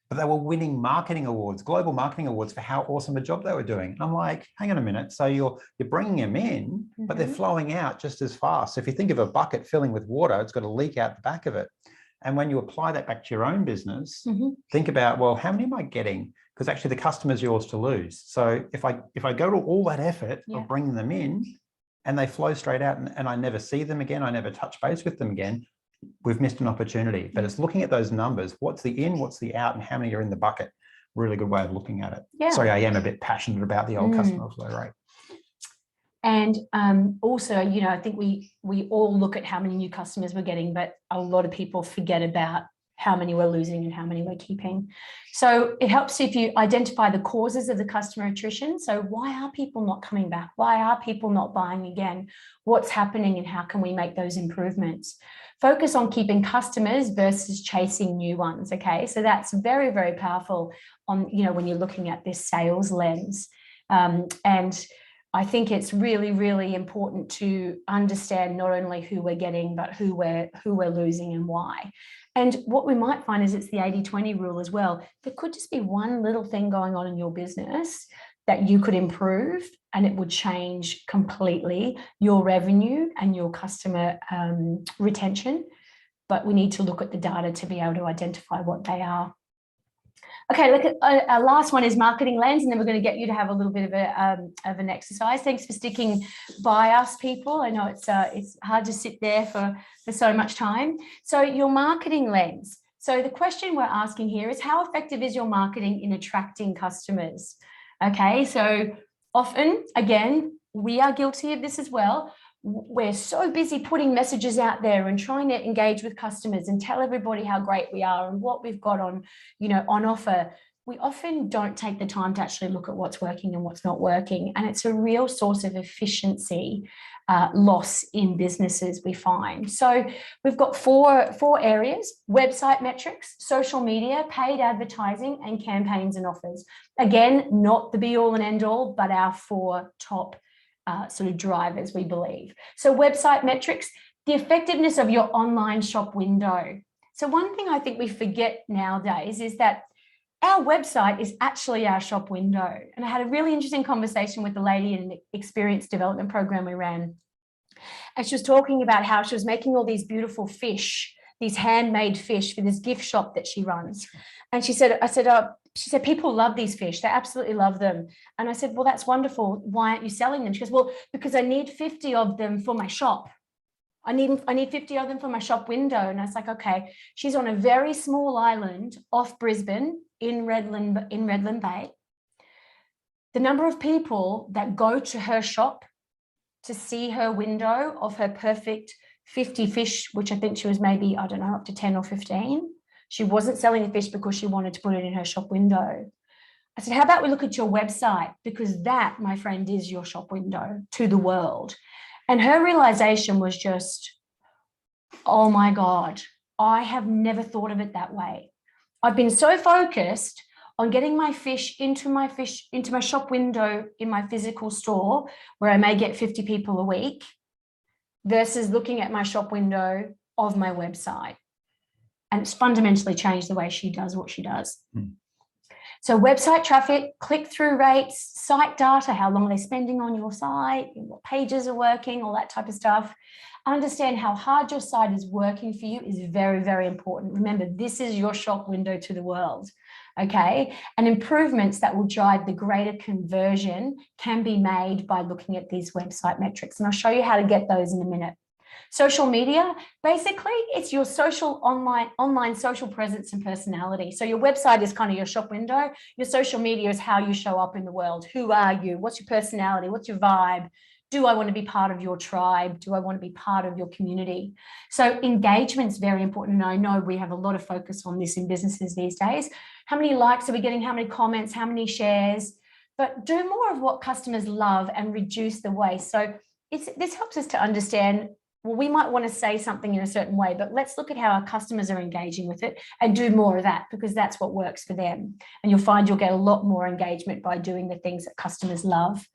But they were winning marketing awards, global marketing awards for how awesome a job they were doing. And I'm like, hang on a minute. So you're bringing them in, but they're flowing out just as fast. So if you think of a bucket filling with water, it's got to leak out the back of it. And when you apply that back to your own business, think about, well, how many am I getting? Because actually the customer's yours to lose. So if I go to all that effort of bringing them in and they flow straight out and I never see them again, I never touch base with them again, we've missed an opportunity. But it's looking at those numbers. What's the in, what's the out, and how many are in the bucket? Really good way of looking at it. Yeah. Sorry, I am a bit passionate about the old customer flow rate. And also, you know, I think we all look at how many new customers we're getting, but a lot of people forget about how many we're losing and how many we're keeping. So it helps if you identify the causes of the customer attrition. So why are people not coming back? Why are people not buying again? What's happening and how can we make those improvements? Focus on keeping customers versus chasing new ones. Okay, so that's very, very powerful on, you know, when you're looking at this sales lens. And I think it's really, really important to understand not only who we're getting, but who we're losing and why. And what we might find is it's the 80-20 rule as well. There could just be one little thing going on in your business that you could improve, and it would change completely your revenue and your customer retention. But we need to look at the data to be able to identify what they are. Okay, look at our last one is marketing lens, and then we're going to get you to have a little bit of an exercise. Thanks for sticking by us, people. I know it's hard to sit there for so much time. So your marketing lens. So the question we're asking here is, how effective is your marketing in attracting customers? Okay, so often, again, we are guilty of this as well. We're so busy putting messages out there and trying to engage with customers and tell everybody how great we are and what we've got on, you know, on offer. We often don't take the time to actually look at what's working and what's not working. And it's a real source of efficiency loss in businesses, we find. So we've got four areas: website metrics, social media, paid advertising, and campaigns and offers. Again, not the be all and end all, but our four top sort of drivers, we believe. So website metrics, the effectiveness of your online shop window. So one thing I think we forget nowadays is that our website is actually our shop window. And I had a really interesting conversation with the lady in an experience development program we ran. And she was talking about how she was making all these beautiful fish, these handmade fish for this gift shop that she runs. And she said, she said, people love these fish. They absolutely love them. And I said, well, that's wonderful. Why aren't you selling them? She goes, well, because I need 50 of them for my shop. I need 50 of them for my shop window. And I was like, okay, she's on a very small island off Brisbane in Redland Bay. The number of people that go to her shop to see her window of her perfect 50 fish, which I think she was maybe, I don't know, up to 10 or 15. She wasn't selling the fish because she wanted to put it in her shop window. I said, how about we look at your website? Because that, my friend, is your shop window to the world. And her realization was just, oh my God, I have never thought of it that way. I've been so focused on getting my fish into my shop window in my physical store, where I may get 50 people a week, versus looking at my shop window of my website. And it's fundamentally changed the way she does what she does. So website traffic, click-through rates, site data, how long are they spending on your site, what pages are working, all that type of stuff. Understand how hard your site is working for you is very, very important. Remember, this is your shop window to the world, okay? And improvements that will drive the greater conversion can be made by looking at these website metrics. And I'll show you how to get those in a minute. Social media, basically, it's your social online social presence and personality. So your website is kind of your shop window. Your social media is how you show up in the world. Who are you? What's your personality? What's your vibe? Do I want to be part of your tribe? Do I want to be part of your community? So engagement is very important. And I know we have a lot of focus on this in businesses these days. How many likes are we getting? How many comments? How many shares? But do more of what customers love and reduce the waste. So this helps us to understand well, we might want to say something in a certain way, but let's look at how our customers are engaging with it and do more of that, because that's what works for them. And you'll find you'll get a lot more engagement by doing the things that customers love.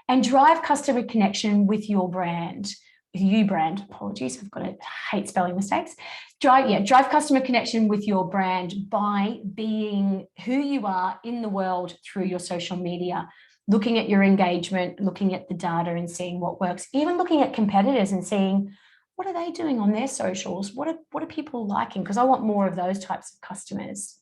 And drive customer connection with your brand. Apologies, I hate spelling mistakes. Drive customer connection with your brand by being who you are in the world through your social media, looking at your engagement, looking at the data and seeing what works, even looking at competitors and seeing what are they doing on their socials? What are people liking? Because I want more of those types of customers.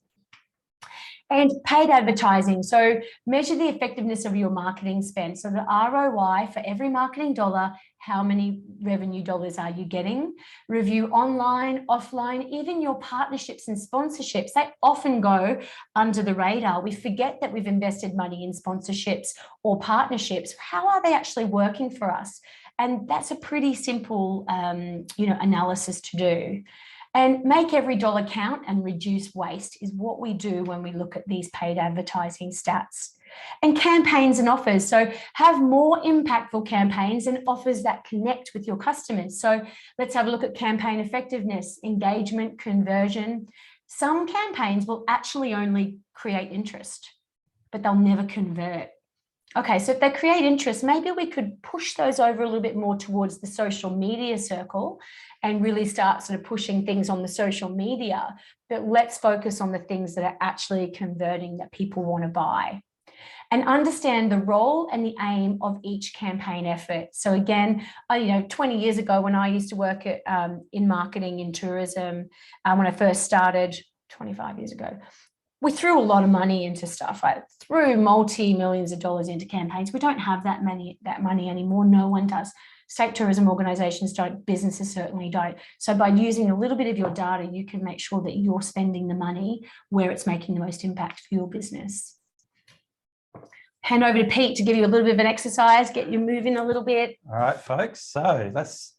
And paid advertising. So measure the effectiveness of your marketing spend. So the ROI for every marketing dollar, how many revenue dollars are you getting? Review online, offline, even your partnerships and sponsorships. They often go under the radar. We forget that we've invested money in sponsorships or partnerships. How are they actually working for us? And that's a pretty simple, analysis to do. And make every dollar count and reduce waste is what we do when we look at these paid advertising stats. And campaigns and offers. So have more impactful campaigns and offers that connect with your customers. So let's have a look at campaign effectiveness, engagement, conversion. Some campaigns will actually only create interest, but they'll never convert. Okay, so if they create interest, maybe we could push those over a little bit more towards the social media circle and really start sort of pushing things on the social media. But let's focus on the things that are actually converting, that people want to buy. And understand the role and the aim of each campaign effort. So again, 20 years ago when I used to work at, in marketing in tourism, when I first started 25 years ago, we threw a lot of money into stuff, right? Threw multi-millions of dollars into campaigns. We don't have that money anymore. No one does. State tourism organizations don't, businesses certainly don't. So by using a little bit of your data, you can make sure that you're spending the money where it's making the most impact for your business. Hand over to Pete to give you a little bit of an exercise, get you moving a little bit. All right, folks. So that's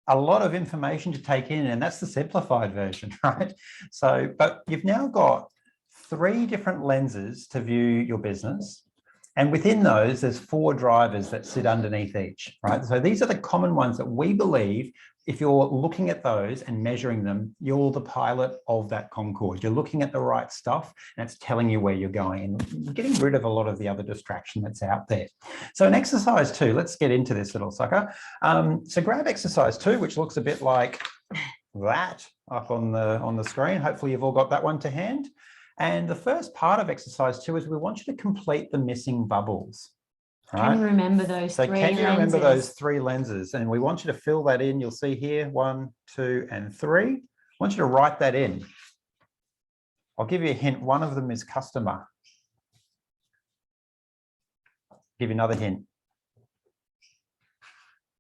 a lot of information to take in, and that's the simplified version, right? So, but you've now got 3 different lenses to view your business. And within those, there's 4 drivers that sit underneath each, right? So these are the common ones that we believe, if you're looking at those and measuring them, you're the pilot of that Concorde. You're looking at the right stuff and it's telling you where you're going and getting rid of a lot of the other distraction that's out there. So in exercise 2, let's get into this little sucker. So grab exercise 2, which looks a bit like that up on the screen. Hopefully you've all got that one to hand. And the first part of exercise 2 is we want you to complete the missing bubbles. Right? Can you remember those 3 lenses? Can you remember those 3 lenses? And we want you to fill that in. You'll see here 1, 2, and 3. I want you to write that in. I'll give you a hint. One of them is customer. Give you another hint.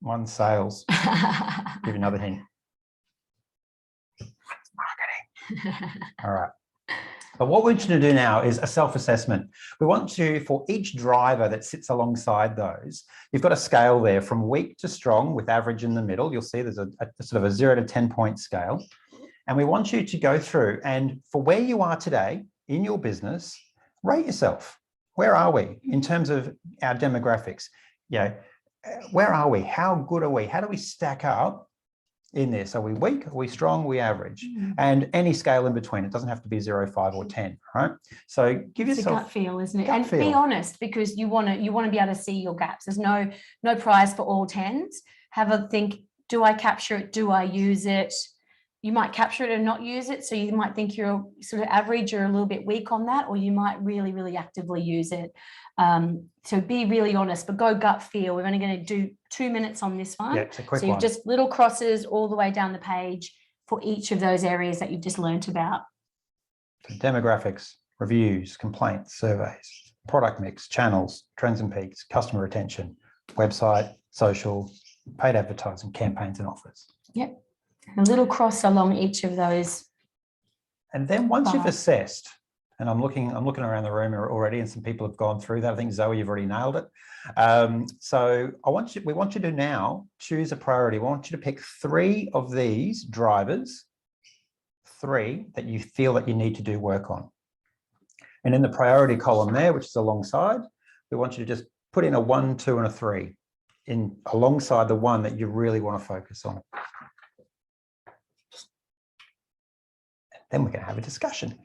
One, sales. Give you another hint. Marketing. All right. But what we want you to do now is a self-assessment. We want to, for each driver that sits alongside those, you've got a scale there from weak to strong with average in the middle. You'll see there's a sort of a 0 to 10 point scale. And we want you to go through and for where you are today in your business, rate yourself. Where are we in terms of our demographics? Where are we? How good are we? How do we stack up in this? Are we weak? Are we strong? Are we average? And any scale in between. It doesn't have to be 0, 5, or 10, right? So give yourself a gut feel, isn't it? And be honest, because you want to be able to see your gaps. There's no prize for all 10s. Have a think, do I capture it? Do I use it? You might capture it and not use it. So you might think you're sort of average or a little bit weak on that, or you might really, really actively use it. So be really honest, but go gut feel. We're only going to do 2 minutes on this one. Yeah, it's a quick one. So you've just little crosses all the way down the page for each of those areas that you've just learnt about. So demographics, reviews, complaints, surveys, product mix, channels, trends and peaks, customer retention, website, social, paid advertising, campaigns and offers. Yep. A little cross along each of those. And then once you've assessed, and I'm looking around the room already, and some people have gone through that. I think Zoe, you've already nailed it. So we want you to now choose a priority. We want you to pick 3 of these drivers, 3 that you feel that you need to do work on. And in the priority column there, which is alongside, we want you to just put in a 1, 2, and a 3. alongside the one that you really want to focus on. Then we're going to have a discussion.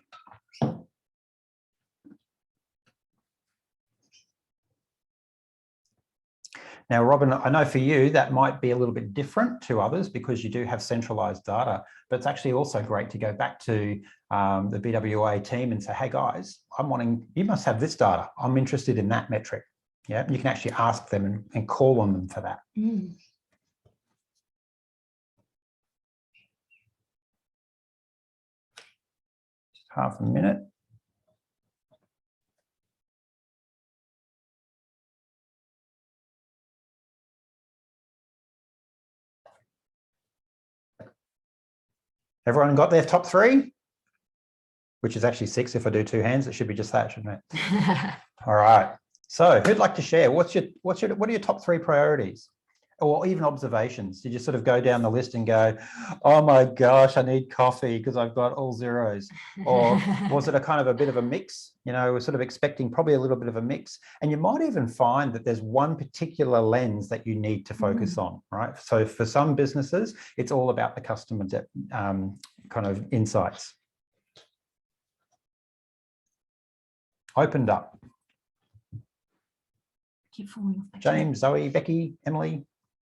Now, Robin, I know for you that might be a little bit different to others because you do have centralized data, but it's actually also great to go back to the BWA team and say, hey guys, you must have this data. I'm interested in that metric. Yeah, you can actually ask them and call on them for that. Mm. Just half a minute. Everyone got their top 3? Which is actually 6 if I do 2 hands. It should be just that, shouldn't it? All right. So who'd like to share? What are your top 3 priorities? Or even observations? Did you sort of go down the list and go, oh my gosh, I need coffee because I've got all zeros? Or was it a kind of a bit of a mix? You know, we're sort of expecting probably a little bit of a mix. And you might even find that there's one particular lens that you need to focus on, right? So for some businesses, it's all about the customer kind of insights. Opened up. Keep falling off the James, Zoe, Becky, Emily,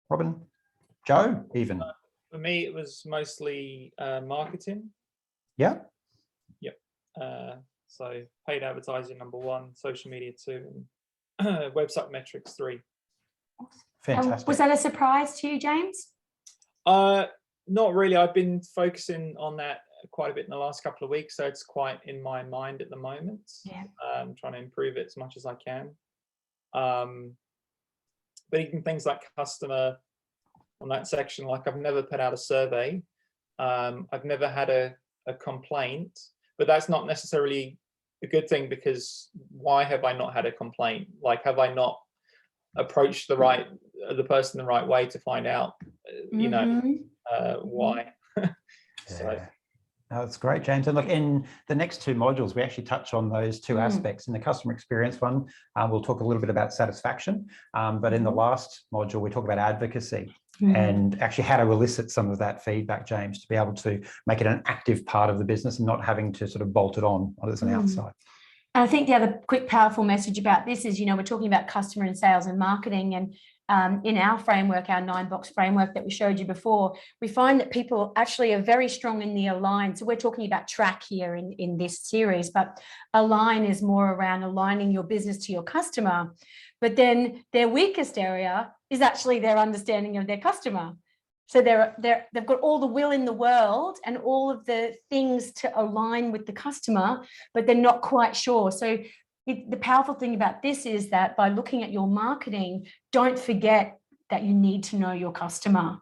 Robin, Joe, even. For me, it was mostly marketing. Yeah. Yep. So paid advertising, number 1, social media 2, and website metrics 3. Fantastic. Was that a surprise to you, James? Not really. I've been focusing on that quite a bit in the last couple of weeks, so it's quite in my mind at the moment. Yeah. Trying to improve it as much as I can. But even things like customer on that section, like I've never put out a survey. I've never had a complaint, but that's not necessarily a good thing, because why have I not had a complaint? Like, have I not approached the person the right way to find out, you know, why? So. Yeah. No, that's great, James. And look, in the next 2 modules, we actually touch on those 2 aspects. In the customer experience one, we'll talk a little bit about satisfaction. But in the last module, we talk about advocacy and actually how to elicit some of that feedback, James, to be able to make it an active part of the business and not having to sort of bolt it on as an outside. And I think the other quick, powerful message about this is, you know, we're talking about customer and sales and marketing, and in our framework, our 9-box framework that we showed you before, we find that people actually are very strong in the align. So we're talking about track here in this series, but align is more around aligning your business to your customer. But then their weakest area is actually their understanding of their customer. So they've got all the will in the world and all of the things to align with the customer, but they're not quite sure. So the powerful thing about this is that by looking at your marketing, don't forget that you need to know your customer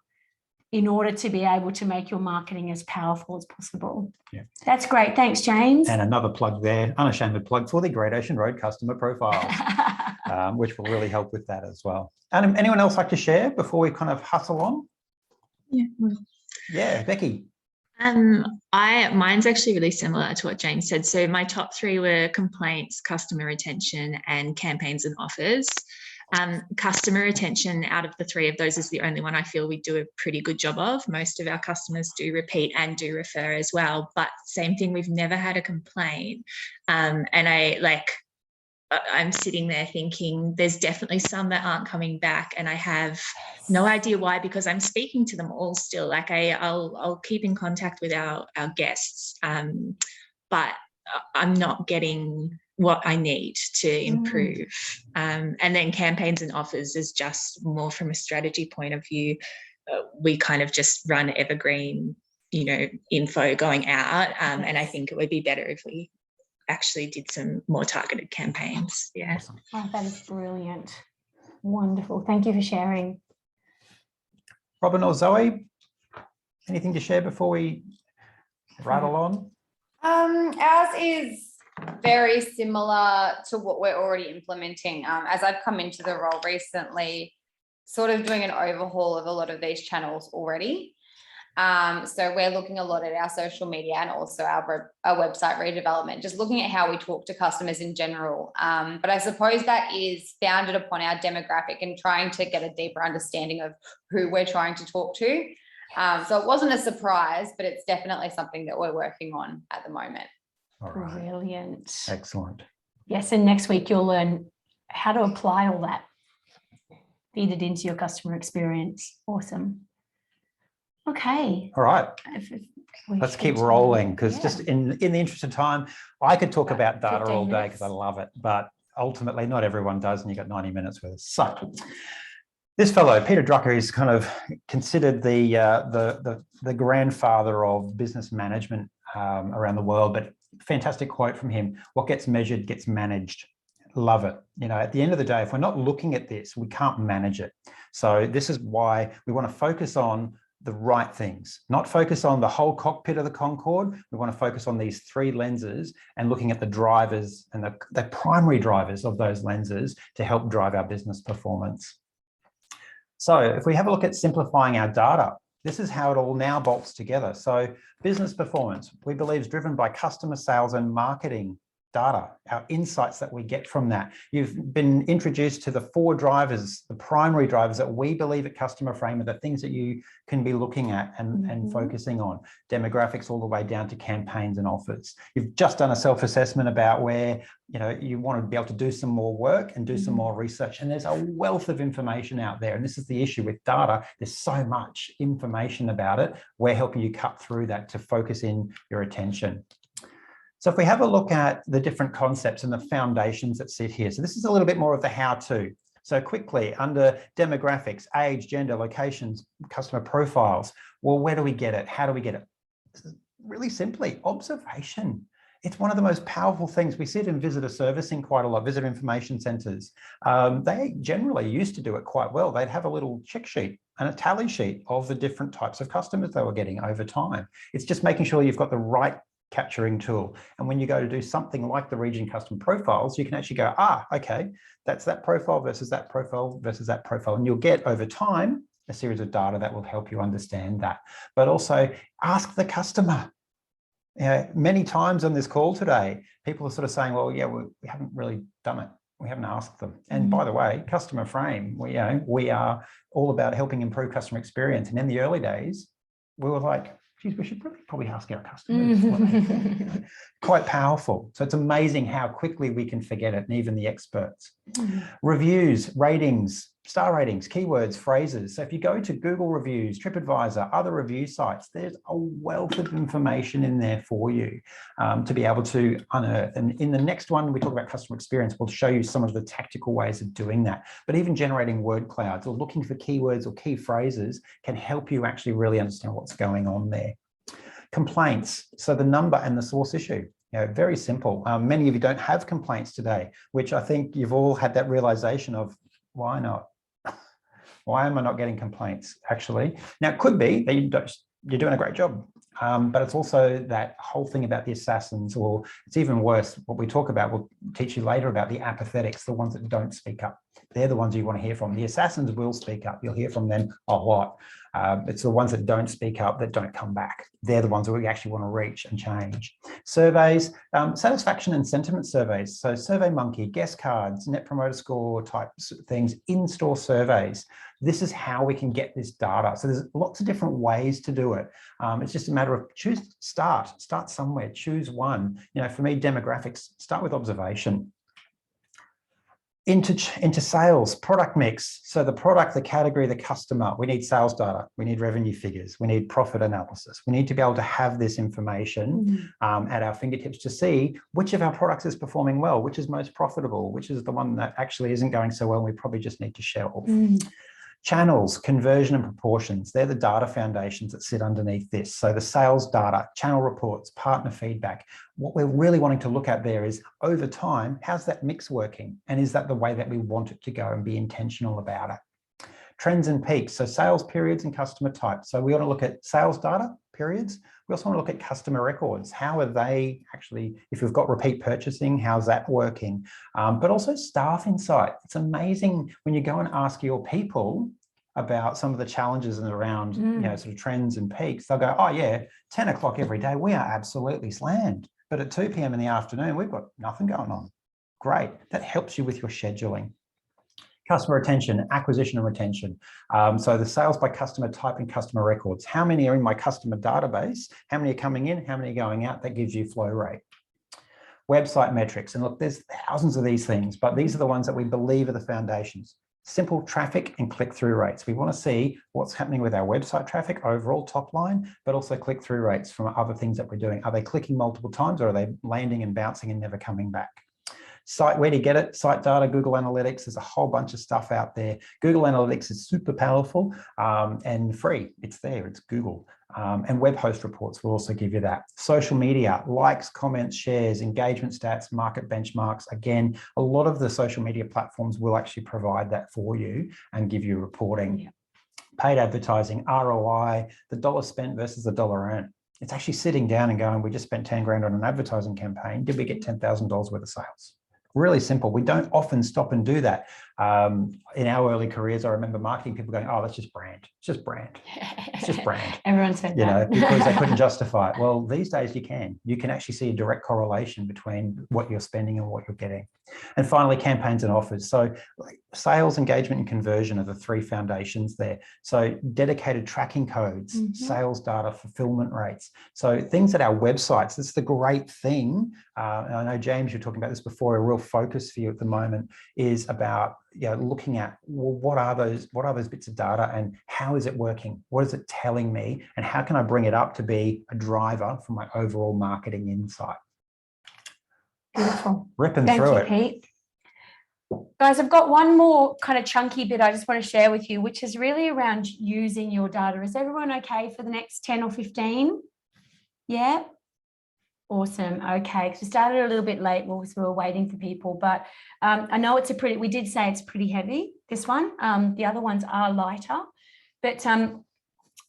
in order to be able to make your marketing as powerful as possible. Yeah. That's great. Thanks, James. And another plug there, unashamed plug for the Great Ocean Road customer profiles, which will really help with that as well. And anyone else like to share before we kind of hustle on? Yeah, Becky. Mine's actually really similar to what James said. So my top 3 were complaints, customer retention, and campaigns and offers. Customer retention, out of the 3 of those, is the only one I feel we do a pretty good job of. Most of our customers do repeat and do refer as well, but same thing, we've never had a complaint. And I'm sitting there thinking there's definitely some that aren't coming back, and I have no idea why, because I'm speaking to them all still. Like I'll keep in contact with our guests, but I'm not getting what I need to improve. And then campaigns and offers is just more from a strategy point of view. We kind of just run evergreen, you know, info going out, and I think it would be better if we actually did some more targeted campaigns. Yeah. Awesome. Oh, that is brilliant. Wonderful. Thank you for sharing. Robin or Zoe, anything to share before we rattle on? Ours is very similar to what we're already implementing. As I've come into the role recently, sort of doing an overhaul of a lot of these channels already. So we're looking a lot at our social media and also our website redevelopment, just looking at how we talk to customers in general. But I suppose that is founded upon our demographic and trying to get a deeper understanding of who we're trying to talk to. So it wasn't a surprise, but it's definitely something that we're working on at the moment. All right. Brilliant. Excellent. Yes, and next week you'll learn how to apply all that, feed it into your customer experience. Awesome. Okay. All right. Let's keep rolling, because Yeah. just in the interest of time, I could talk about data 15 all day minutes. because I love it, but ultimately not everyone does, and you've got 90 minutes worth. So this fellow, Peter Drucker, is kind of considered the grandfather of business management around the world, but fantastic quote from him: what gets measured gets managed. Love it. You know, at the end of the day, if we're not looking at this, we can't manage it. So this is why we want to focus on the right things, not focus on the whole cockpit of the Concorde. We want to focus on these three lenses and looking at the drivers and the primary drivers of those lenses to help drive our business performance. So if we have a look at simplifying our data, this is how it all now bolts together. So business performance, we believe, is driven by customer sales and marketing data, our insights that we get from that. You've been introduced to the four drivers, the primary drivers that we believe at Customer Frame are the things that you can be looking at and focusing on. Demographics all the way down to campaigns and offers. You've just done a self-assessment about where you want to be able to do some more work and do some more research. And there's a wealth of information out there. And this is the issue with data. There's so much information about it. We're helping you cut through that to focus in your attention. So if we have a look at the different concepts and the foundations that sit here, so this is a little bit more of the how-to. So quickly, under demographics, age, gender, locations, customer profiles, well, where do we get it? How do we get it? Really simply, observation. It's one of the most powerful things. We see it in visitor servicing quite a lot, visitor information centres. They generally used to do it quite well. They'd have a little check sheet and a tally sheet of the different types of customers they were getting over time. It's just making sure you've got the right capturing tool. And when you go to do something like the region custom profiles, you can actually go, okay, that's that profile versus that profile versus that profile. And you'll get over time a series of data that will help you understand that. But also ask the customer. Many times on this call today, people are sort of saying, well, yeah, we haven't really done it. We haven't asked them. And by the way, Customer Frame, we are all about helping improve customer experience. And in the early days, we were like, geez, we should probably ask our customers. Quite powerful. So it's amazing how quickly we can forget it, and even the experts. Reviews, ratings, star ratings, keywords, phrases. So if you go to Google Reviews, TripAdvisor, other review sites, there's a wealth of information in there for you to be able to unearth. And in the next one, we talk about customer experience. We'll show you some of the tactical ways of doing that. But even generating word clouds or looking for keywords or key phrases can help you actually really understand what's going on there. Complaints, so the number and the source issue. Very simple. Many of you don't have complaints today, which I think you've all had that realization of, why not? Why am I not getting complaints, actually? Now, it could be that you're doing a great job, but it's also that whole thing about the assassins, or it's even worse, what we talk about, we'll teach you later about the apathetics, the ones that don't speak up. They're the ones you want to hear from. The assassins will speak up. You'll hear from them a lot. It's the ones that don't speak up, that don't come back. They're the ones that we actually want to reach and change. Surveys, satisfaction and sentiment surveys. So SurveyMonkey, guest cards, net promoter score type things, in-store surveys. This is how we can get this data. So there's lots of different ways to do it. It's just a matter of start somewhere, choose one. For me, demographics, start with observation. Into sales, product mix. So the product, the category, the customer, we need sales data, we need revenue figures, we need profit analysis. We need to be able to have this information at our fingertips to see which of our products is performing well, which is most profitable, which is the one that actually isn't going so well, and we probably just need to shelve. Channels, conversion and proportions, they're the data foundations that sit underneath this. So the sales data, channel reports, partner feedback. What we're really wanting to look at there is, over time, how's that mix working? And is that the way that we want it to go, and be intentional about it? Trends and peaks, so sales periods and customer types. So we want to look at sales data periods. We also want to look at customer records. How are they actually, if you've got repeat purchasing, how's that working? But also staff insight. It's amazing when you go and ask your people, about some of the challenges and around, you know, sort of trends and peaks, they'll go, oh yeah, 10 o'clock every day, we are absolutely slammed. But at 2 p.m. in the afternoon, we've got nothing going on. Great. That helps you with your scheduling. Customer retention, acquisition and retention. So the sales by customer type and customer records. How many are in my customer database? How many are coming in? How many are going out? That gives you flow rate. Website metrics. And look, there's thousands of these things, but these are the ones that we believe are the foundations. Simple traffic and click-through rates. We want to see what's happening with our website traffic, overall top line, but also click-through rates from other things that we're doing. Are they clicking multiple times, or are they landing and bouncing and never coming back? Site, where do you get it? Site data, Google Analytics. There's a whole bunch of stuff out there. Google Analytics is super powerful and free. It's there, it's Google. And web host reports will also give you that. Social media, likes, comments, shares, engagement stats, market benchmarks. Again, a lot of the social media platforms will actually provide that for you and give you reporting. Yeah. Paid advertising, ROI, the dollar spent versus the dollar earned. It's actually sitting down and going, we just spent 10 grand on an advertising campaign. Did we get $10,000 worth of sales? Really simple. We don't often stop and do that. In our early careers, I remember marketing people going, oh, that's just brand. It's just brand. It's just brand. Everyone said that. You know, because they couldn't justify it. Well, these days you can. You can actually see a direct correlation between what you're spending and what you're getting. And finally, campaigns and offers. So sales, engagement, and conversion are the three foundations there. So dedicated tracking codes, sales data, fulfillment rates. So things at our websites, that's the great thing. And I know, James, you're talking about this before, a real focus for you at the moment is about, you know, looking at, well, what are those bits of data and how is it working? What is it telling me? And how can I bring it up to be a driver for my overall marketing insight? Beautiful. Ripping through it. Thank you, Pete. Guys, I've got one more kind of chunky bit I just want to share with you, which is really around using your data. Is everyone okay for the next 10 or 15? Yeah? Awesome. Okay, because we started a little bit late while we were waiting for people, but I know it's we did say it's pretty heavy, this one. The other ones are lighter, but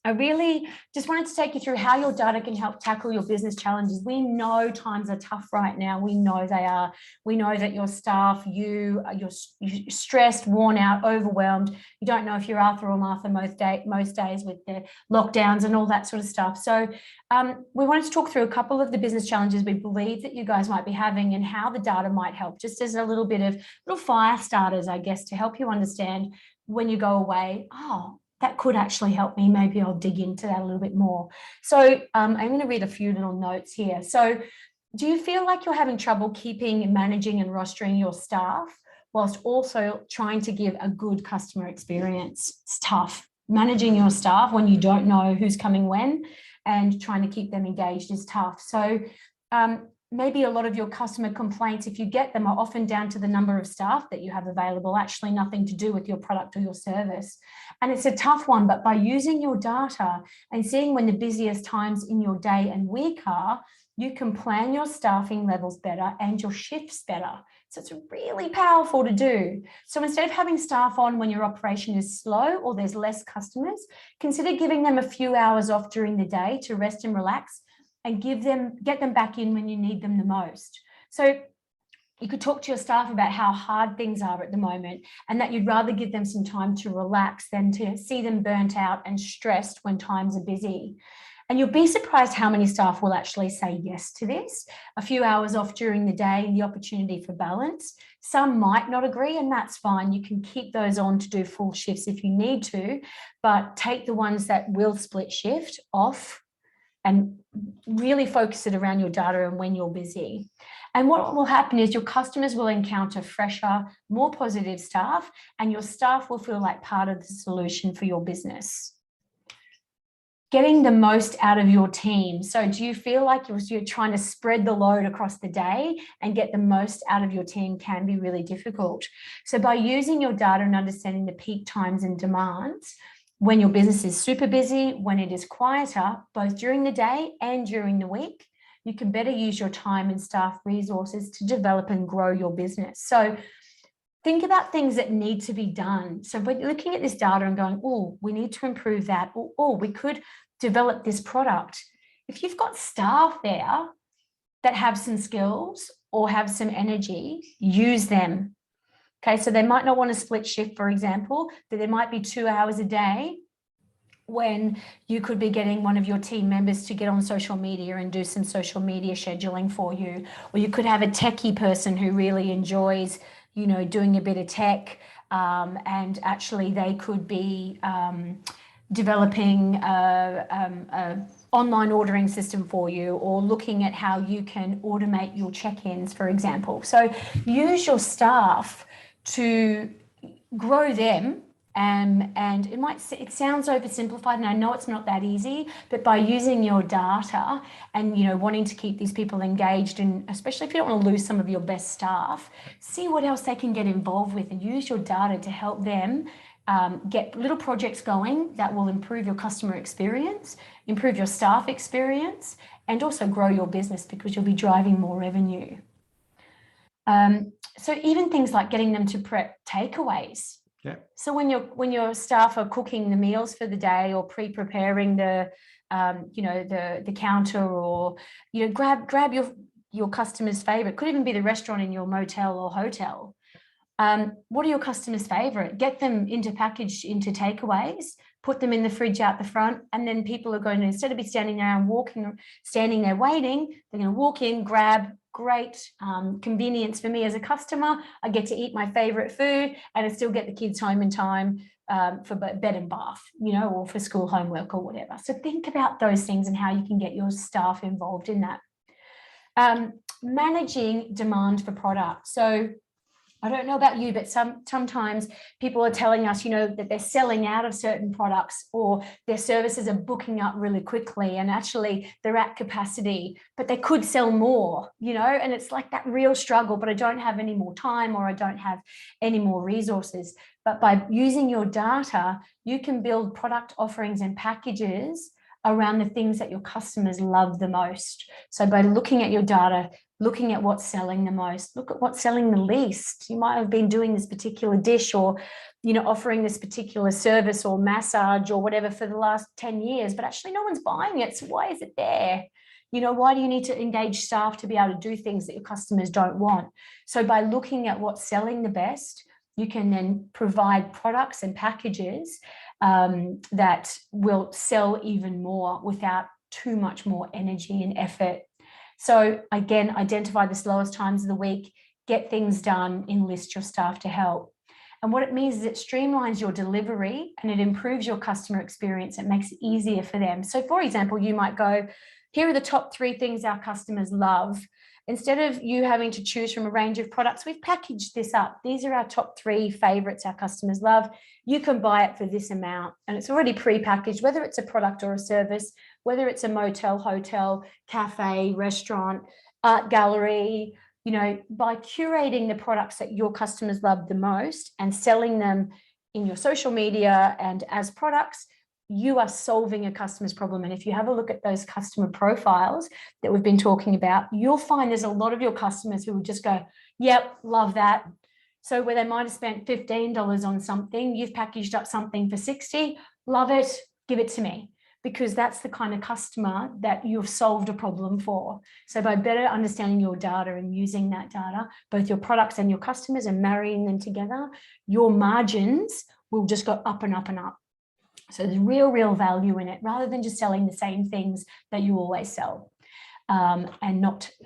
I really just wanted to take you through how your data can help tackle your business challenges. We know times are tough right now. We know they are. We know that your staff, you're stressed, worn out, overwhelmed. You don't know if you're Arthur or Martha most days with the lockdowns and all that sort of stuff. So we wanted to talk through a couple of the business challenges we believe that you guys might be having and how the data might help, just as a little bit of little fire starters, I guess, to help you understand when you go away, oh, that could actually help me. Maybe I'll dig into that a little bit more. So I'm going to read a few little notes here. So do you feel like you're having trouble keeping, managing and rostering your staff whilst also trying to give a good customer experience? It's tough. Managing your staff when you don't know who's coming when and trying to keep them engaged is tough. So maybe a lot of your customer complaints, if you get them, are often down to the number of staff that you have available, actually nothing to do with your product or your service. And it's a tough one, but by using your data and seeing when the busiest times in your day and week are, you can plan your staffing levels better and your shifts better. So it's really powerful to do. So instead of having staff on when your operation is slow or there's less customers, consider giving them a few hours off during the day to rest and relax and get them back in when you need them the most. So you could talk to your staff about how hard things are at the moment and that you'd rather give them some time to relax than to see them burnt out and stressed when times are busy. And you'll be surprised how many staff will actually say yes to this. A few hours off during the day and the opportunity for balance. Some might not agree, and that's fine. You can keep those on to do full shifts if you need to, but take the ones that will split shift off and really focus it around your data and when you're busy. And what will happen is your customers will encounter fresher, more positive staff, and your staff will feel like part of the solution for your business. Getting the most out of your team. So do you feel like you're trying to spread the load across the day and get the most out of your team can be really difficult. So by using your data and understanding the peak times and demands, when your business is super busy, when it is quieter, both during the day and during the week, you can better use your time and staff resources to develop and grow your business. So think about things that need to be done. So when you're looking at this data and going, oh, we need to improve that, or we could develop this product. If you've got staff there that have some skills or have some energy, use them. Okay, so they might not want to split shift, for example, but there might be 2 hours a day when you could be getting one of your team members to get on social media and do some social media scheduling for you. Or you could have a techie person who really enjoys, you know, doing a bit of tech, and actually they could be developing a online ordering system for you, or looking at how you can automate your check-ins, for example. So use your staff to grow them. And it sounds oversimplified, and I know it's not that easy, but by using your data and, you know, wanting to keep these people engaged, and especially if you don't want to lose some of your best staff, see what else they can get involved with and use your data to help them get little projects going that will improve your customer experience, improve your staff experience, and also grow your business, because you'll be driving more revenue. So even things like getting them to prep takeaways. Yeah. So when your staff are cooking the meals for the day, or pre-preparing the the counter, or, you know, grab your customer's favorite. Could even be the restaurant in your motel or hotel. What are your customers' favorite? Get them packaged into takeaways, put them in the fridge out the front, and then people are going to, instead of be standing there and standing there waiting, they're going to walk in, grab. Great convenience for me as a customer. I get to eat my favorite food, and I still get the kids home in time for bed and bath, you know, or for school homework or whatever. So think about those things and how you can get your staff involved in that. Managing demand for product. So I don't know about you, but sometimes people are telling us, you know, that they're selling out of certain products, or their services are booking up really quickly, and actually they're at capacity, but they could sell more, you know, and it's like that real struggle, but I don't have any more time, or I don't have any more resources. But by using your data, you can build product offerings and packages around the things that your customers love the most. So by looking at your data, looking at what's selling the most, look at what's selling the least. You might have been doing this particular dish, or, you know, offering this particular service or massage or whatever for the last 10 years, but actually no one's buying it. So why is it there? You know, why do you need to engage staff to be able to do things that your customers don't want? So by looking at what's selling the best, you can then provide products and packages that will sell even more without too much more energy and effort. So again, identify the slowest times of the week, get things done, enlist your staff to help. And what it means is it streamlines your delivery and it improves your customer experience. It makes it easier for them. So for example, you might go, here are the top 3 things our customers love. Instead of you having to choose from a range of products, we've packaged this up. These are our top 3 favorites our customers love. You can buy it for this amount, and it's already pre-packaged, whether it's a product or a service, whether it's a motel, hotel, cafe, restaurant, art gallery. You know, by curating the products that your customers love the most and selling them in your social media and as products, you are solving a customer's problem. And if you have a look at those customer profiles that we've been talking about, you'll find there's a lot of your customers who will just go, yep, love that. So where they might have spent $15 on something, you've packaged up something for $60, love it, give it to me. Because that's the kind of customer that you've solved a problem for. So by better understanding your data and using that data, both your products and your customers, and marrying them together, your margins will just go up and up and up. So there's real value in it, rather than just selling the same things that you always sell, and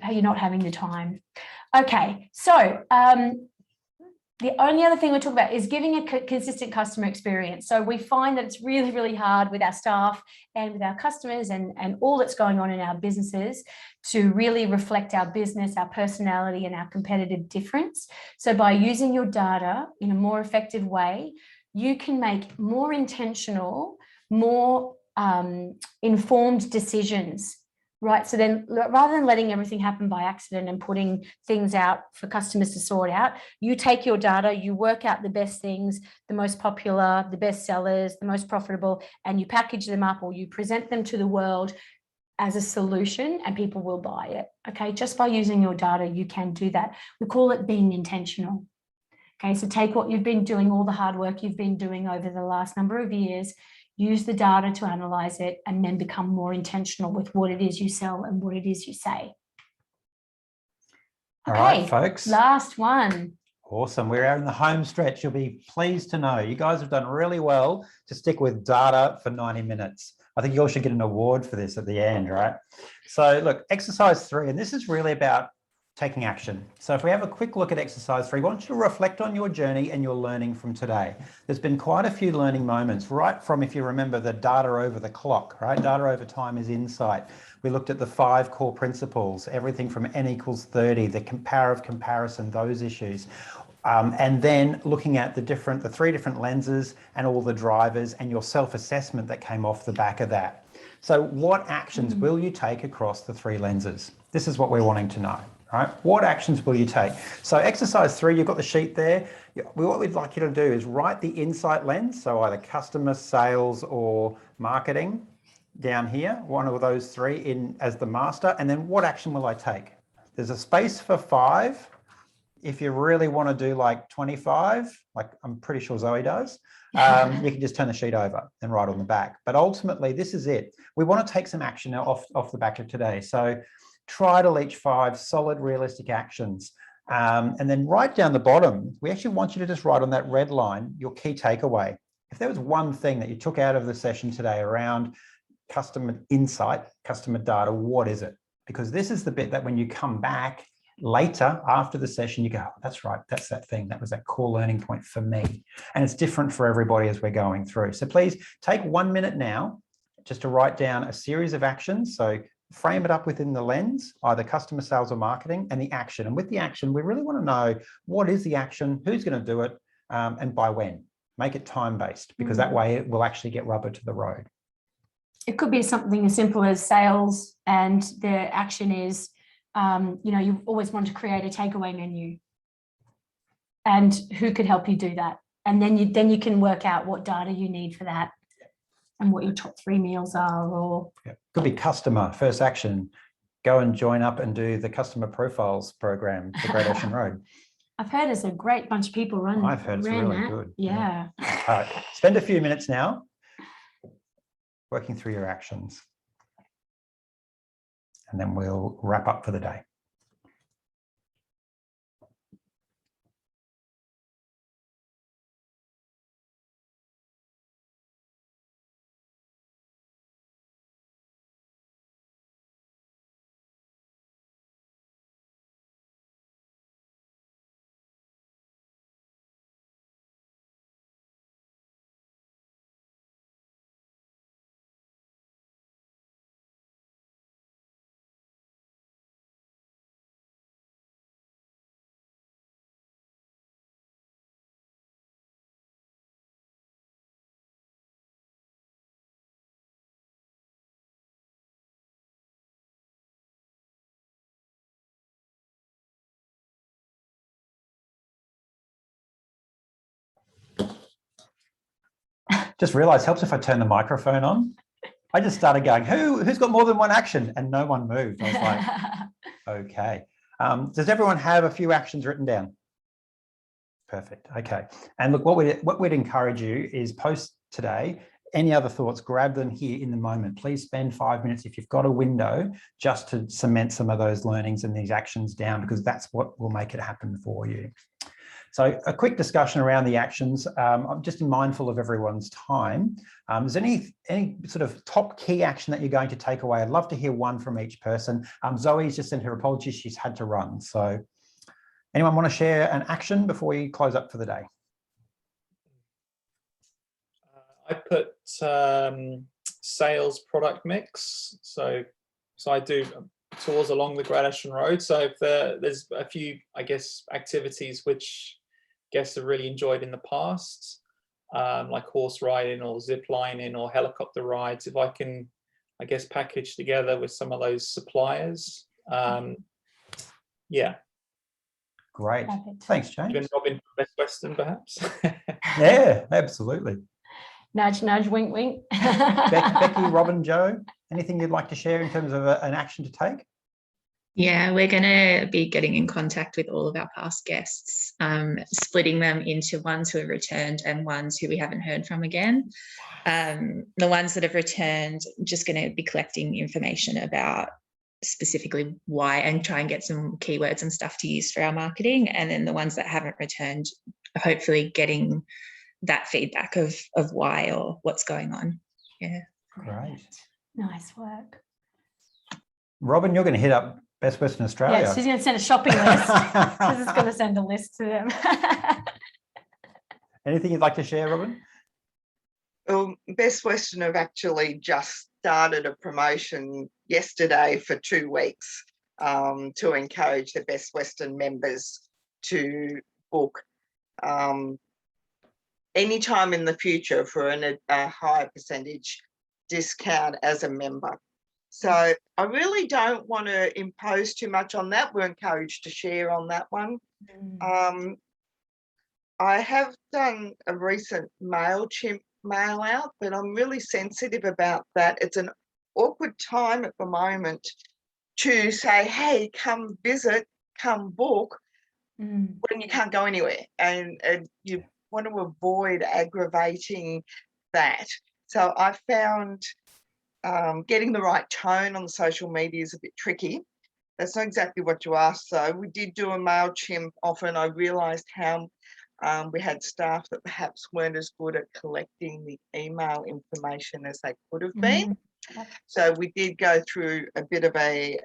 you're not having the time. Okay, so the only other thing we talk about is giving a consistent customer experience. So we find that it's really hard with our staff and with our customers and all that's going on in our businesses to really reflect our business, our personality, and our competitive difference. So by using your data in a more effective way, you can make more intentional, more informed decisions. Right. So then rather than letting everything happen by accident and putting things out for customers to sort out, you take your data, you work out the best things, the most popular, the best sellers, the most profitable, and you package them up, or you present them to the world as a solution, and people will buy it. Okay. Just by using your data, you can do that. We call it being intentional. Okay. So take what you've been doing, all the hard work you've been doing over the last number of years, use the data to analyze it, and then become more intentional with what it is you sell and what it is you say. Okay, all right, folks. Last one. Awesome. We're out in the home stretch. You'll be pleased to know you guys have done really well to stick with data for 90 minutes. I think you all should get an award for this at the end, right? So look, exercise 3, and this is really about taking action. So if we have a quick look at exercise 3, I want you to reflect on your journey and your learning from today. There's been quite a few learning moments, right from, if you remember, the data over the clock, right? Data over time is insight. We looked at the 5 core principles, everything from n equals 30, the power of comparison, those issues. And then looking at the 3 different lenses and all the drivers and your self-assessment that came off the back of that. So what actions will you take across the 3 lenses? This is what we're wanting to know, right? What actions will you take? So exercise 3, you've got the sheet there. What we'd like you to do is write the insight lens, so either customer, sales, or marketing down here, one of those 3 in as the master. And then what action will I take? There's a space for 5. If you really want to do like 25, like I'm pretty sure Zoe does, you can just turn the sheet over and write on the back. But ultimately, this is it. We want to take some action off the back of today. So try to reach 5 solid, realistic actions. And then right down the bottom, we actually want you to just write on that red line your key takeaway. If there was one thing that you took out of the session today around customer insight, customer data, what is it? Because this is the bit that when you come back later after the session, you go, oh, that's right, that's that thing, that was that core learning point for me. And it's different for everybody as we're going through. So please take 1 minute now just to write down a series of actions. So frame it up within the lens, either customer, sales, or marketing, and the action. And with the action, we really want to know what is the action, who's going to do it, and by when. Make it time-based, because that way it will actually get rubber to the road. It could be something as simple as sales, and the action is, you always want to create a takeaway menu, and who could help you do that? And then you can work out what data you need for that and what your top 3 meals are. Or could be customer, first action, go and join up and do the customer profiles program for Great Ocean Road. I've heard there's a great bunch of people running. I've heard it's really good. Yeah. All right, spend a few minutes now working through your actions, and then we'll wrap up for the day. Just realized helps if I turn the microphone on. I just started going, who's got more than one action? And no one moved. I was like, okay. Does everyone have a few actions written down? Perfect. Okay. And look, what we'd encourage you is post today. Any other thoughts, grab them here in the moment. Please spend 5 minutes if you've got a window just to cement some of those learnings and these actions down, because that's what will make it happen for you. So a quick discussion around the actions. I'm just mindful of everyone's time. Is there any sort of top key action that you're going to take away? I'd love to hear one from each person. Zoe's just sent her apologies. She's had to run. So anyone want to share an action before we close up for the day? I put sales product mix. So I do tours along the Great Ocean Road. So if there's a few, I guess, activities which guests have really enjoyed in the past, like horse riding or zip lining or helicopter rides, if I can, I guess, package together with some of those suppliers. Yeah. Great. Perfect. Thanks, James. Even Robin from Best Western, perhaps. Yeah, absolutely. Nudge, nudge, wink, wink. Becky, Robin, Joe, anything you'd like to share in terms of an action to take? Yeah, we're going to be getting in contact with all of our past guests, splitting them into ones who have returned and ones who we haven't heard from again. The ones that have returned, just going to be collecting information about specifically why, and try and get some keywords and stuff to use for our marketing. And then the ones that haven't returned, hopefully getting that feedback of why or what's going on. Yeah. Great. Nice work. Robin, you're going to hit up Best Western Australia. Yeah, she's going to send a shopping list. She's just going to send a list to them. Anything you'd like to share, Robin? Well, Best Western have actually just started a promotion yesterday for 2 weeks to encourage the Best Western members to book anytime in the future for a higher percentage discount as a member. So I really don't want to impose too much on that. We're encouraged to share on that one. I have done a recent MailChimp mail out, but I'm really sensitive about that. It's an awkward time at the moment to say, hey, come visit, come book, when you can't go anywhere. And you want to avoid aggravating that. So I found getting the right tone on social media is a bit tricky. That's not exactly what you asked, though. We did do a MailChimp often. I realised how we had staff that perhaps weren't as good at collecting the email information as they could have been. So we did go through a bit of a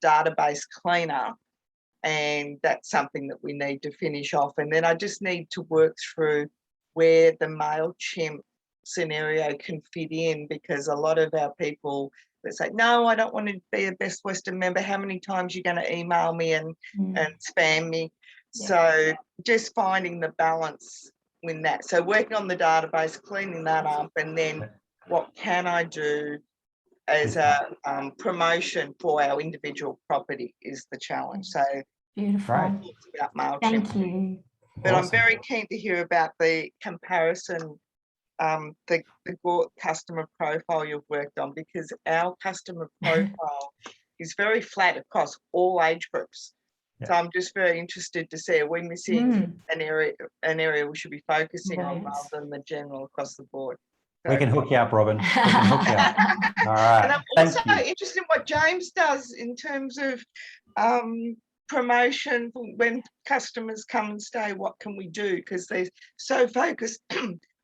database cleanup, and that's something that we need to finish off. And then I just need to work through where the MailChimp scenario can fit in, because a lot of our people that say, no, I don't want to be a Best Western member, how many times are you going to email me and spam me? Yeah. So just finding the balance in that. So working on the database, cleaning that up, and then what can I do as a promotion for our individual property is the challenge. So Beautiful. Right. about MailChimp. Thank you. But Awesome. I'm very keen to hear about the comparison, the customer profile you've worked on, because our customer profile is very flat across all age groups. Yeah. So I'm just very interested to see, are we missing an area we should be focusing on Brilliant. rather than the general across the board. We can hook you up, Robin. We can hook you up. All right. And I'm Thank also you. interested in what James does in terms of promotion when customers come and stay. What can we do? Because they're so focused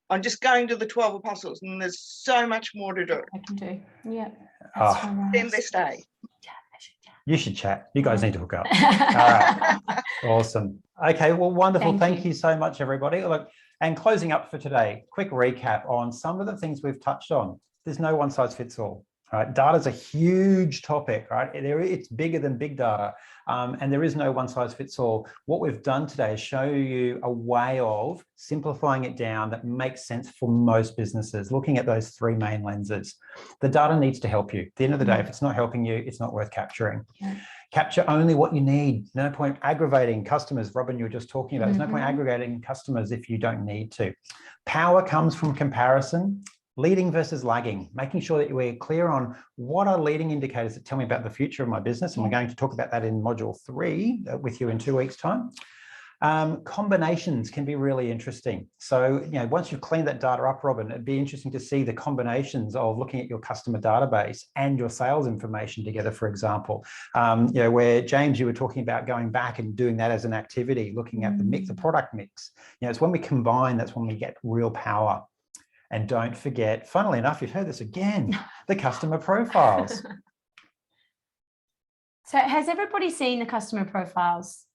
on just going to the 12 apostles, and there's so much more to do. I can do. Yeah. Oh. That's right. Then they stay. You should chat. You guys need to hook up. All right. Awesome. Okay. Well, wonderful. Thank you so much, everybody. Look, and closing up for today, quick recap on some of the things we've touched on. There's no one size fits all. Right? Data is a huge topic, right? It's bigger than big data, and there is no one size fits all. What we've done today is show you a way of simplifying it down that makes sense for most businesses, looking at those 3 main lenses. The data needs to help you. At the end of the day, if it's not helping you, it's not worth capturing. Yeah. Capture only what you need. No point aggravating customers. Robin, you were just talking about, there's no point aggregating customers if you don't need to. Power comes from comparison. Leading versus lagging, making sure that we're clear on what are leading indicators that tell me about the future of my business. And we're going to talk about that in module 3 with you in 2 weeks' time. Combinations can be really interesting. So, once you've cleaned that data up, Robin, it'd be interesting to see the combinations of looking at your customer database and your sales information together, for example. Where James, you were talking about going back and doing that as an activity, looking at the mix, the product mix. It's when we combine, that's when we get real power. And don't forget, funnily enough, you've heard this again, the customer profiles. So has everybody seen the customer profiles?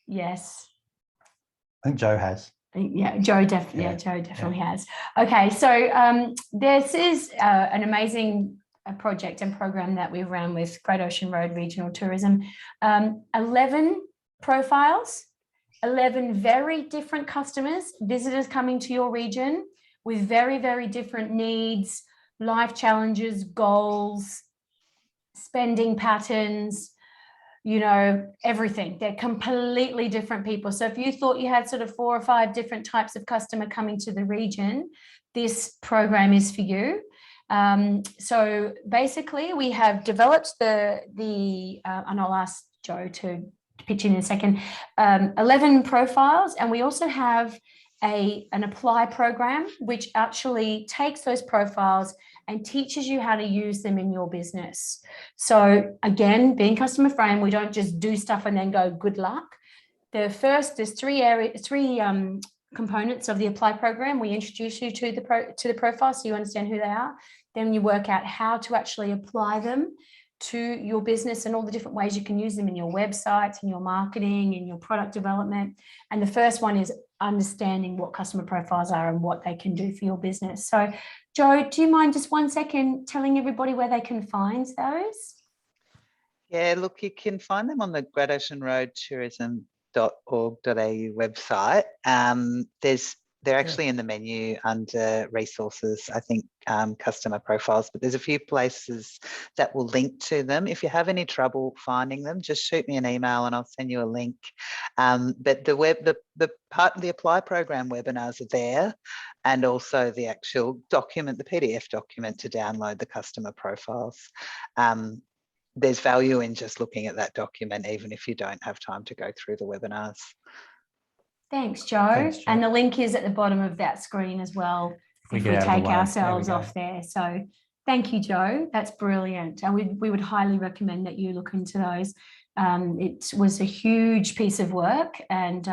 Yes. I think Joe has. Yeah, Joe definitely has. Okay, so this is an amazing project and program that we ran with Great Ocean Road Regional Tourism. 11 profiles. 11 very different customers, visitors coming to your region with very, very different needs, life challenges, goals, spending patterns, everything. They're completely different people. So if you thought you had sort of 4 or 5 different types of customer coming to the region, this program is for you. So basically we have developed and I'll ask Joe to pitch in a second, 11 profiles, and we also have an apply program which actually takes those profiles and teaches you how to use them in your business. So again, being customer friend, we don't just do stuff and then go good luck. There's three components of the Apply program. We introduce you to the profile so you understand who they are. Then you work out how to actually apply them to your business and all the different ways you can use them in your websites, in your marketing, in your product development. And the first one is understanding what customer profiles are and what they can do for your business. So, Jo, do you mind just 1 second telling everybody where they can find those? Yeah, look, you can find them on the Great Ocean Road tourism.org.au website. They're actually in the menu under resources, I think, customer profiles, but there's a few places that will link to them. If you have any trouble finding them, just shoot me an email and I'll send you a link. But the part of the Apply program webinars are there, and also the actual document, the PDF document to download the customer profiles. There's value in just looking at that document, even if you don't have time to go through the webinars. Thanks, Jo. And the link is at the bottom of that screen as well, if we take ourselves off there. So thank you, Jo. That's brilliant. And we would highly recommend that you look into those. It was a huge piece of work, and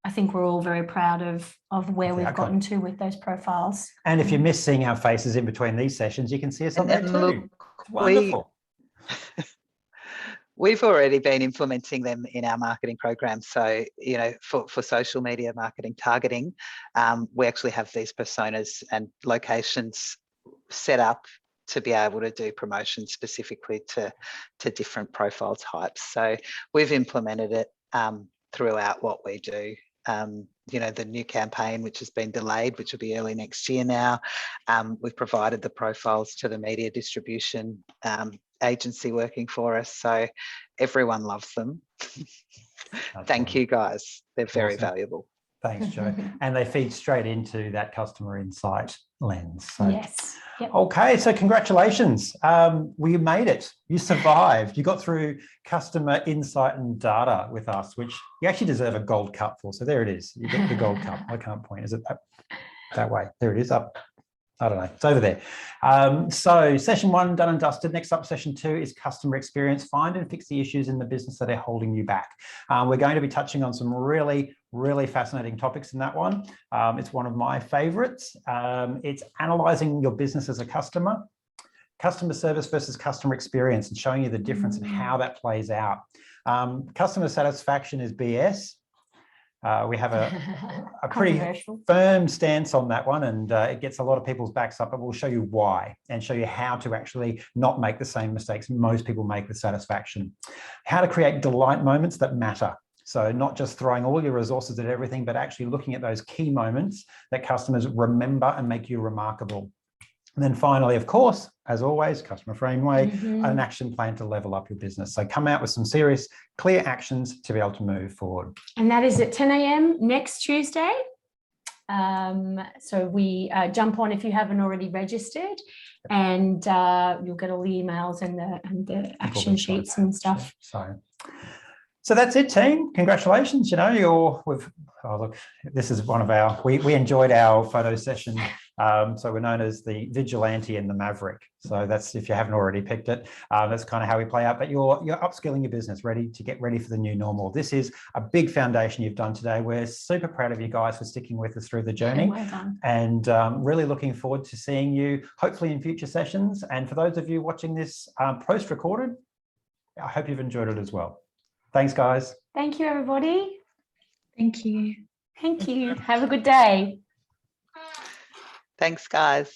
I think we're all very proud of where we've gotten to with those profiles. And if you miss seeing our faces in between these sessions, you can see us on there too. Look, wonderful. We've already been implementing them in our marketing program. So, you know, for social media marketing targeting, we actually have these personas and locations set up to be able to do promotions specifically to different profile types. So we've implemented it throughout what we do. You know, the new campaign, which has been delayed, which will be early next year now, we've provided the profiles to the media distribution agency working for us. So everyone loves them. Thank you, guys. They're very valuable. Thanks, Jo. And they feed straight into that customer insight lens. So. Yes. Yep. Okay, so congratulations. We made it. You survived. You got through customer insight and data with us, which you actually deserve a gold cup for. So there it is. You get the gold cup. I can't point. Is it that way? There it is, up. I don't know. It's over there. So session 1 done and dusted. Next up, session 2 is customer experience. Find and fix the issues in the business that are holding you back. We're going to be touching on some really fascinating topics in that one. It's one of my favorites. It's analyzing your business as a customer service versus customer experience, and showing you the difference and how that plays out. Customer satisfaction is BS. We have a pretty firm stance on that one, and it gets a lot of people's backs up, but we'll show you why and show you how to actually not make the same mistakes most people make with satisfaction. How to create delight moments that matter. So not just throwing all your resources at everything, but actually looking at those key moments that customers remember and make you remarkable. And then finally, of course, as always, customer framework, an action plan to level up your business. So come out with some serious, clear actions to be able to move forward. And that is at 10 a.m. next Tuesday. So we jump on if you haven't already registered, and you'll get all the emails and the action sheets and stuff. So that's it, team. Congratulations. You know, look, this is one of our, we enjoyed our photo session. So we're known as the Vigilante and the Maverick. So that's, if you haven't already picked it, that's kind of how we play out. But you're upskilling your business, get ready for the new normal. This is a big foundation you've done today. We're super proud of you guys for sticking with us through the journey. Well done. And really looking forward to seeing you hopefully in future sessions. And for those of you watching this post-recorded, I hope you've enjoyed it as well. Thanks, guys. Thank you, everybody. Thank you. Thank you. Have a good day. Thanks, guys.